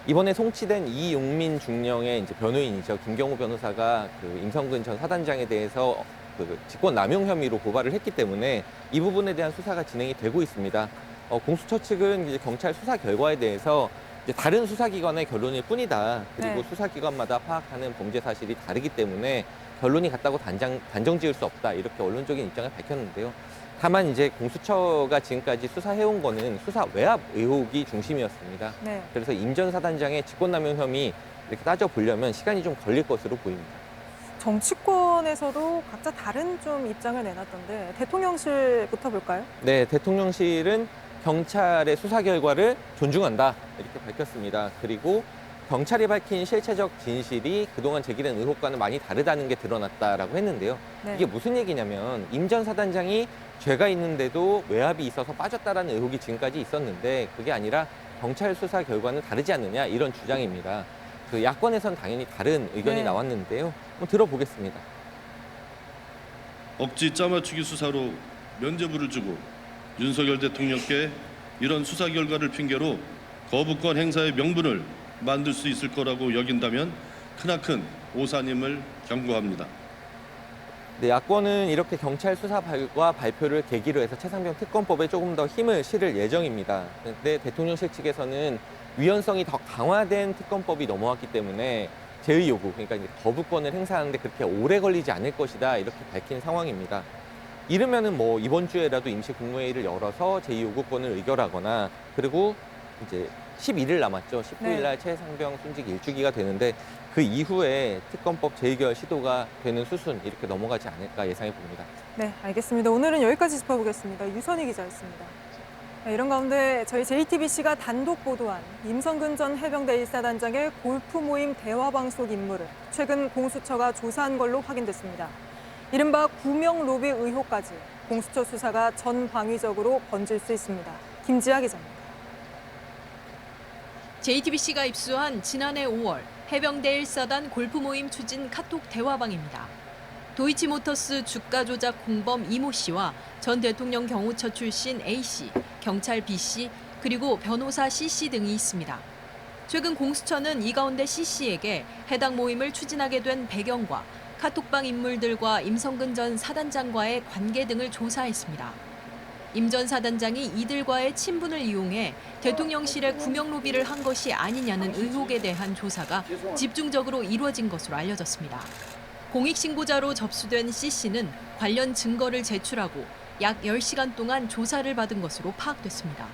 Speaker 7: 이번에 송치된 이용민 중령의 이제 변호인이죠. 김경호 변호사가 그 임성근 전 사단장에 대해서 그 직권 남용 혐의로 고발을 했기 때문에 이 부분에 대한 수사가 진행이 되고 있습니다. 공수처 측은 이제 경찰 수사 결과에 대해서 이제 다른 수사기관의 결론일 뿐이다. 그리고
Speaker 3: 네.
Speaker 7: 수사기관마다 파악하는 범죄 사실이 다르기 때문에 결론이 같다고 단정 지을 수 없다. 이렇게 언론적인 입장을 밝혔는데요. 다만 이제 공수처가 지금까지 수사해온 거는 수사 외압 의혹이 중심이었습니다.
Speaker 3: 네.
Speaker 7: 그래서 임 전 사단장의 직권남용 혐의 이렇게 따져보려면 시간이 좀 걸릴 것으로 보입니다.
Speaker 3: 정치권에서도 각자 다른 좀 입장을 내놨던데 대통령실부터 볼까요?
Speaker 7: 네, 대통령실은 경찰의 수사 결과를 존중한다 이렇게 밝혔습니다. 그리고 경찰이 밝힌 실체적 진실이 그동안 제기된 의혹과는 많이 다르다는 게 드러났다라고 했는데요.
Speaker 3: 네.
Speaker 7: 이게 무슨 얘기냐면 임 전 사단장이 죄가 있는데도 외압이 있어서 빠졌다라는 의혹이 지금까지 있었는데 그게 아니라 경찰 수사 결과는 다르지 않느냐 이런 주장입니다. 그 야권에선 당연히 다른 의견이
Speaker 3: 네.
Speaker 7: 나왔는데요. 한번 들어보겠습니다.
Speaker 8: 억지 짜맞추기 수사로 면죄부를 주고 윤석열 대통령께 이런 수사 결과를 핑계로 거부권 행사의 명분을 만들 수 있을 거라고 여긴다면 크나큰 오산임을 경고합니다.
Speaker 7: 네, 야권은 이렇게 경찰 수사 결과 발표를 계기로 해서 최상병 특검법에 조금 더 힘을 실을 예정입니다. 그런데 대통령실 측에서는 위헌성이 더 강화된 특검법이 넘어왔기 때문에 제의 요구, 그러니까 이제 거부권을 행사하는데 그렇게 오래 걸리지 않을 것이다 이렇게 밝힌 상황입니다. 이르면은 뭐 이번 주에라도 임시 국무회의를 열어서 제의 요구권을 의결하거나 그리고 이제 11일 남았죠. 19일 날 최상병 순직 일주기가 되는데 그 이후에 특검법 재의결 시도가 되는 수순 이렇게 넘어가지 않을까 예상해 봅니다.
Speaker 3: 네, 알겠습니다. 오늘은 여기까지 짚어보겠습니다. 유선희 기자였습니다. 네, 이런 가운데 저희 JTBC가 단독 보도한 임성근 전 해병대 1사단장의 골프 모임 대화방 속 인물을 최근 공수처가 조사한 걸로 확인됐습니다. 이른바 구명 로비 의혹까지 공수처 수사가 전방위적으로 번질 수 있습니다. 김지아 기자입니다.
Speaker 9: JTBC가 입수한 지난해 5월 해병대 1사단 골프 모임 추진 카톡 대화방입니다. 도이치모터스 주가 조작 공범 이모 씨와 전 대통령 경호처 출신 A 씨, 경찰 B 씨, 그리고 변호사 C 씨 등이 있습니다. 최근 공수처는 이 가운데 C 씨에게 해당 모임을 추진하게 된 배경과 카톡방 인물들과 임성근 전 사단장과의 관계 등을 조사했습니다. 임 전 사단장이 이들과의 친분을 이용해 대통령실에 구명 로비를 한 것이 아니냐는 의혹에 대한 조사가 집중적으로 이루어진 것으로 알려졌습니다. 공익신고자로 접수된 C 씨는 관련 증거를 제출하고 약 10시간 동안 조사를 받은 것으로 파악됐습니다.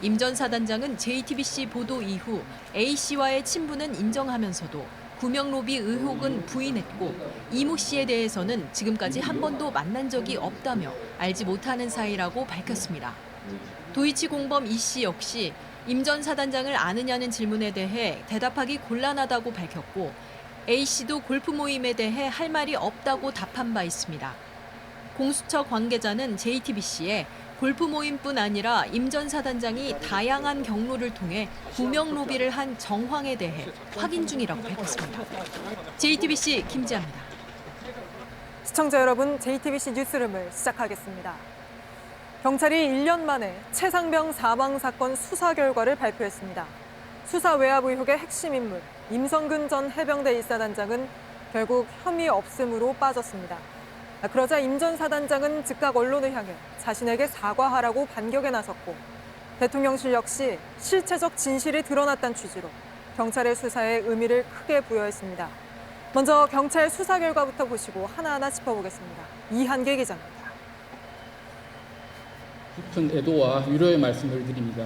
Speaker 9: 임 전 사단장은 JTBC 보도 이후 A 씨와의 친분은 인정하면서도 구명 로비 의혹은 부인했고 이모 씨에 대해서는 지금까지 한 번도 만난 적이 없다며 알지 못하는 사이라고 밝혔습니다. 도이치 공범 이 씨 역시 임 전 사단장을 아느냐는 질문에 대해 대답하기 곤란하다고 밝혔고 A 씨도 골프 모임에 대해 할 말이 없다고 답한 바 있습니다. 공수처 관계자는 JTBC에 골프 모임뿐 아니라 임 전 사단장이 다양한 경로를 통해 구명 로비를 한 정황에 대해 확인 중이라고 밝혔습니다. JTBC 김지아입니다.
Speaker 3: 시청자 여러분, JTBC 뉴스룸을 시작하겠습니다. 경찰이 1년 만에 최상병 사망 사건 수사 결과를 발표했습니다. 수사 외압 의혹의 핵심 인물 임성근 전 해병대 1사단장은 결국 혐의 없음으로 빠졌습니다. 그러자 임 전 사단장은 즉각 언론을 향해 자신에게 사과하라고 반격에 나섰고 대통령실 역시 실체적 진실이 드러났다는 취지로 경찰의 수사에 의미를 크게 부여했습니다. 먼저 경찰 수사 결과부터 보시고 하나하나 짚어보겠습니다. 이한계 기자입니다.
Speaker 1: 깊은 애도와 위로의 말씀을 드립니다.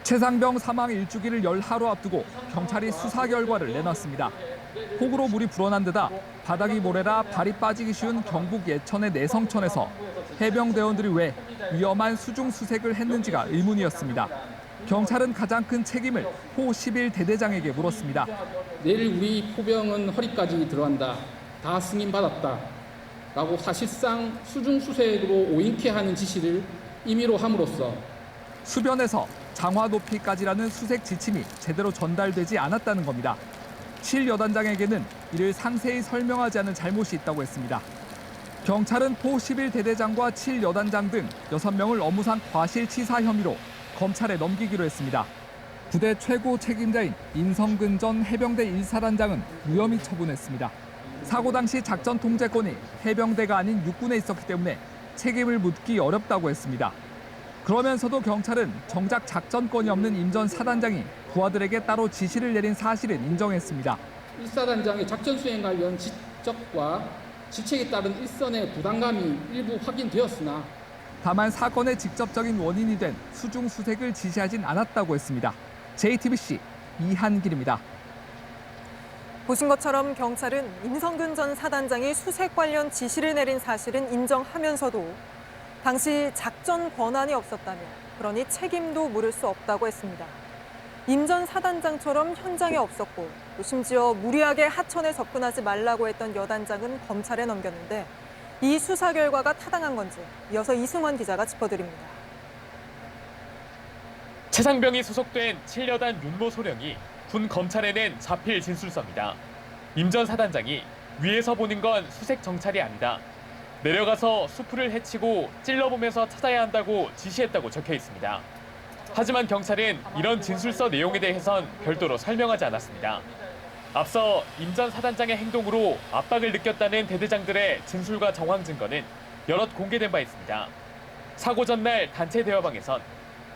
Speaker 2: 최상병 사망 일주기를 열 하루 앞두고 경찰이 수사 결과를 내놨습니다. 폭우로 물이 불어난 데다 바닥이 모래라 발이 빠지기 쉬운 경북 예천의 내성천에서 해병대원들이 왜 위험한 수중 수색을 했는지가 의문이었습니다. 경찰은 가장 큰 책임을 호 11대대장에게 물었습니다.
Speaker 1: 내일 우리 포병은 허리까지 들어간다. 다 승인받았다. 라고 사실상 수중 수색으로 오인케 하는 지시를 임의로 함으로써
Speaker 2: 수변에서 장화 높이까지라는 수색 지침이 제대로 전달되지 않았다는 겁니다. 7여단장에게는 이를 상세히 설명하지 않은 잘못이 있다고 했습니다. 경찰은 포 11대대장과 7여단장 등 6명을 업무상 과실치사 혐의로 검찰에 넘기기로 했습니다. 부대 최고 책임자인 임성근 전 해병대 1사단장은 무혐의 처분했습니다. 사고 당시 작전 통제권이 해병대가 아닌 육군에 있었기 때문에 책임을 묻기 어렵다고 했습니다. 그러면서도 경찰은 정작 작전권이 없는 임 전 사단장이 부하들에게 따로 지시를 내린 사실은 인정했습니다.
Speaker 1: 1사단장의 작전 수행 관련 지적과 직책에 따른 일선의 부담감이 일부 확인되었으나
Speaker 2: 다만 사건의 직접적인 원인이 된 수중 수색을 지시하진 않았다고 했습니다. JTBC 이한길입니다.
Speaker 3: 보신 것처럼 경찰은 임성근 전 사단장이 수색 관련 지시를 내린 사실은 인정하면서도 당시 작전 권한이 없었다며 그러니 책임도 물을 수 없다고 했습니다. 임 전 사단장처럼 현장에 없었고 또 심지어 무리하게 하천에 접근하지 말라고 했던 여단장은 검찰에 넘겼는데 이 수사 결과가 타당한 건지 이어서 이승환 기자가 짚어드립니다.
Speaker 4: 최상병이 소속된 7여단 윤모 소령이 군 검찰에 낸 자필 진술서입니다. 임 전 사단장이 위에서 보는 건 수색 정찰이 아니다. 내려가서 수풀을 헤치고 찔러보면서 찾아야 한다고 지시했다고 적혀 있습니다. 하지만 경찰은 이런 진술서 내용에 대해선 별도로 설명하지 않았습니다. 앞서 임 전 사단장의 행동으로 압박을 느꼈다는 대대장들의 진술과 정황 증거는 여럿 공개된 바 있습니다. 사고 전날 단체 대화방에선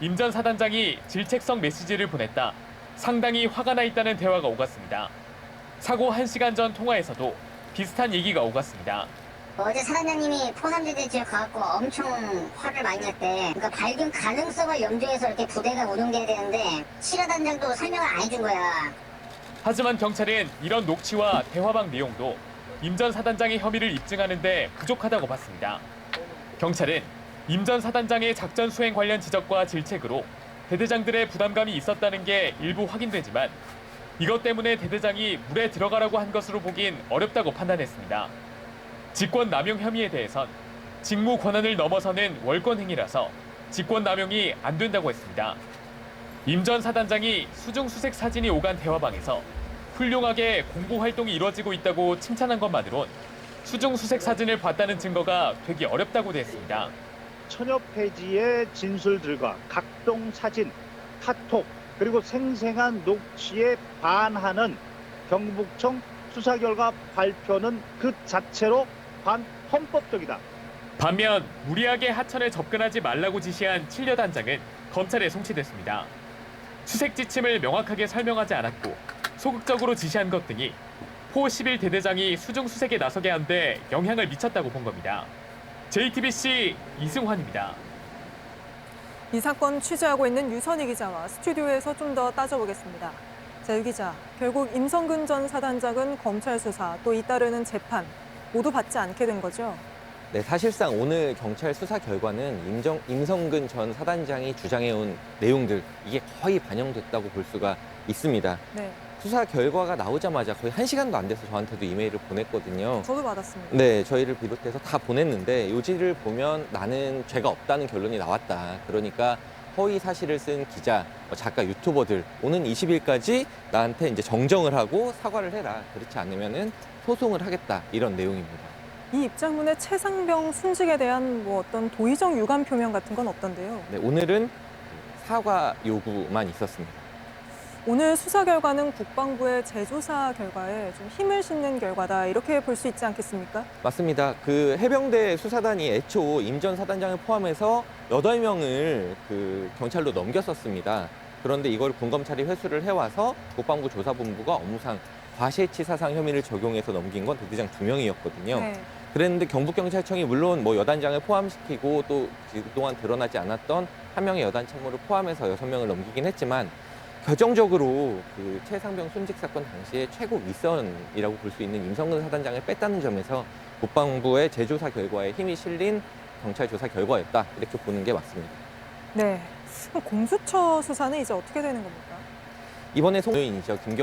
Speaker 4: 임 전 사단장이 질책성 메시지를 보냈다. 상당히 화가 나 있다는 대화가 오갔습니다. 사고 1시간 전 통화에서도 비슷한 얘기가 오갔습니다.
Speaker 5: 어제 사단장님이 포남지대 지역 가갖고 엄청 화를 많이 냈대. 그러니까 발견 가능성을 염두해서 이렇게 부대가 운용돼야 되는데 7화 단장도 설명을 안 해준 거야.
Speaker 4: 하지만 경찰은 이런 녹취와 대화방 내용도 임 전 사단장의 혐의를 입증하는 데 부족하다고 봤습니다. 경찰은 임 전 사단장의 작전 수행 관련 지적과 질책으로 대대장들의 부담감이 있었다는 게 일부 확인되지만 이것 때문에 대대장이 물에 들어가라고 한 것으로 보긴 어렵다고 판단했습니다. 직권 남용 혐의에 대해선 직무 권한을 넘어서는 월권 행위라서 직권 남용이 안 된다고 했습니다. 임 전 사단장이 수중수색 사진이 오간 대화방에서 훌륭하게 공부 활동이 이루어지고 있다고 칭찬한 것만으론 수중수색 사진을 봤다는 증거가 되기 어렵다고 했습니다.
Speaker 6: 천여 페이지의 진술들과 각종 사진, 카톡, 그리고 생생한 녹취에 반하는 경북청 수사 결과 발표는 그 자체로 반헌법적이다.
Speaker 4: 반면 무리하게 하천에 접근하지 말라고 지시한 7여 단장은 검찰에 송치됐습니다. 수색 지침을 명확하게 설명하지 않았고 소극적으로 지시한 것 등이 포 11대대장이 수중 수색에 나서게 한 데 영향을 미쳤다고 본 겁니다. JTBC 이승환입니다.
Speaker 3: 이 사건 취재하고 있는 유선희 기자와 스튜디오에서 좀 더 따져보겠습니다. 자, 유 기자, 결국 임성근 전 사단장은 검찰 수사 또 잇따르는 재판 모두 받지 않게 된 거죠?
Speaker 7: 네, 사실상 오늘 경찰 수사 결과는 임성근 전 사단장이 주장해온 내용들 이게 거의 반영됐다고 볼 수가 있습니다.
Speaker 3: 네,
Speaker 7: 수사 결과가 나오자마자 거의 1시간도 안 돼서 저한테도 이메일을 보냈거든요.
Speaker 3: 저도 받았습니다.
Speaker 7: 네, 저희를 비롯해서 다 보냈는데 요지를 보면 나는 죄가 없다는 결론이 나왔다. 그러니까 허위 사실을 쓴 기자, 작가, 유튜버들 오는 20일까지 나한테 이제 정정을 하고 사과를 해라. 그렇지 않으면은 소송을 하겠다. 이런 내용입니다.
Speaker 3: 이 입장문에 최상병 순직에 대한 뭐 어떤 도의적 유감 표명 같은 건 없던데요.
Speaker 7: 네, 오늘은 사과 요구만 있었습니다.
Speaker 3: 오늘 수사 결과는 국방부의 재조사 결과에 좀 힘을 싣는 결과다 이렇게 볼 수 있지 않겠습니까?
Speaker 7: 맞습니다. 그 해병대 수사단이 애초 임 전 사단장을 포함해서 8명을 그 경찰로 넘겼었습니다. 그런데 이걸 군검찰이 회수를 해와서 국방부 조사본부가 업무상 과실치사상 혐의를 적용해서 넘긴 건 대대장 2명이었거든요.
Speaker 3: 네.
Speaker 7: 그랬는데 경북경찰청이 물론 뭐 여단장을 포함시키고 또 그동안 드러나지 않았던 한 명의 여단 참모를 포함해서 6명을 넘기긴 했지만 결정적으로 그 최상병 순직 사건 당시에 최고 윗선이라고 볼 수 있는 임성근 사단장을 뺐다는 점에서 국방부의 재조사 결과에 힘이 실린 경찰 조사 결과였다 이렇게 보는 게 맞습니다.
Speaker 3: 네. 그럼 공수처 수사는 이제 어떻게 되는 겁니까?
Speaker 7: 이번에 송요인이죠.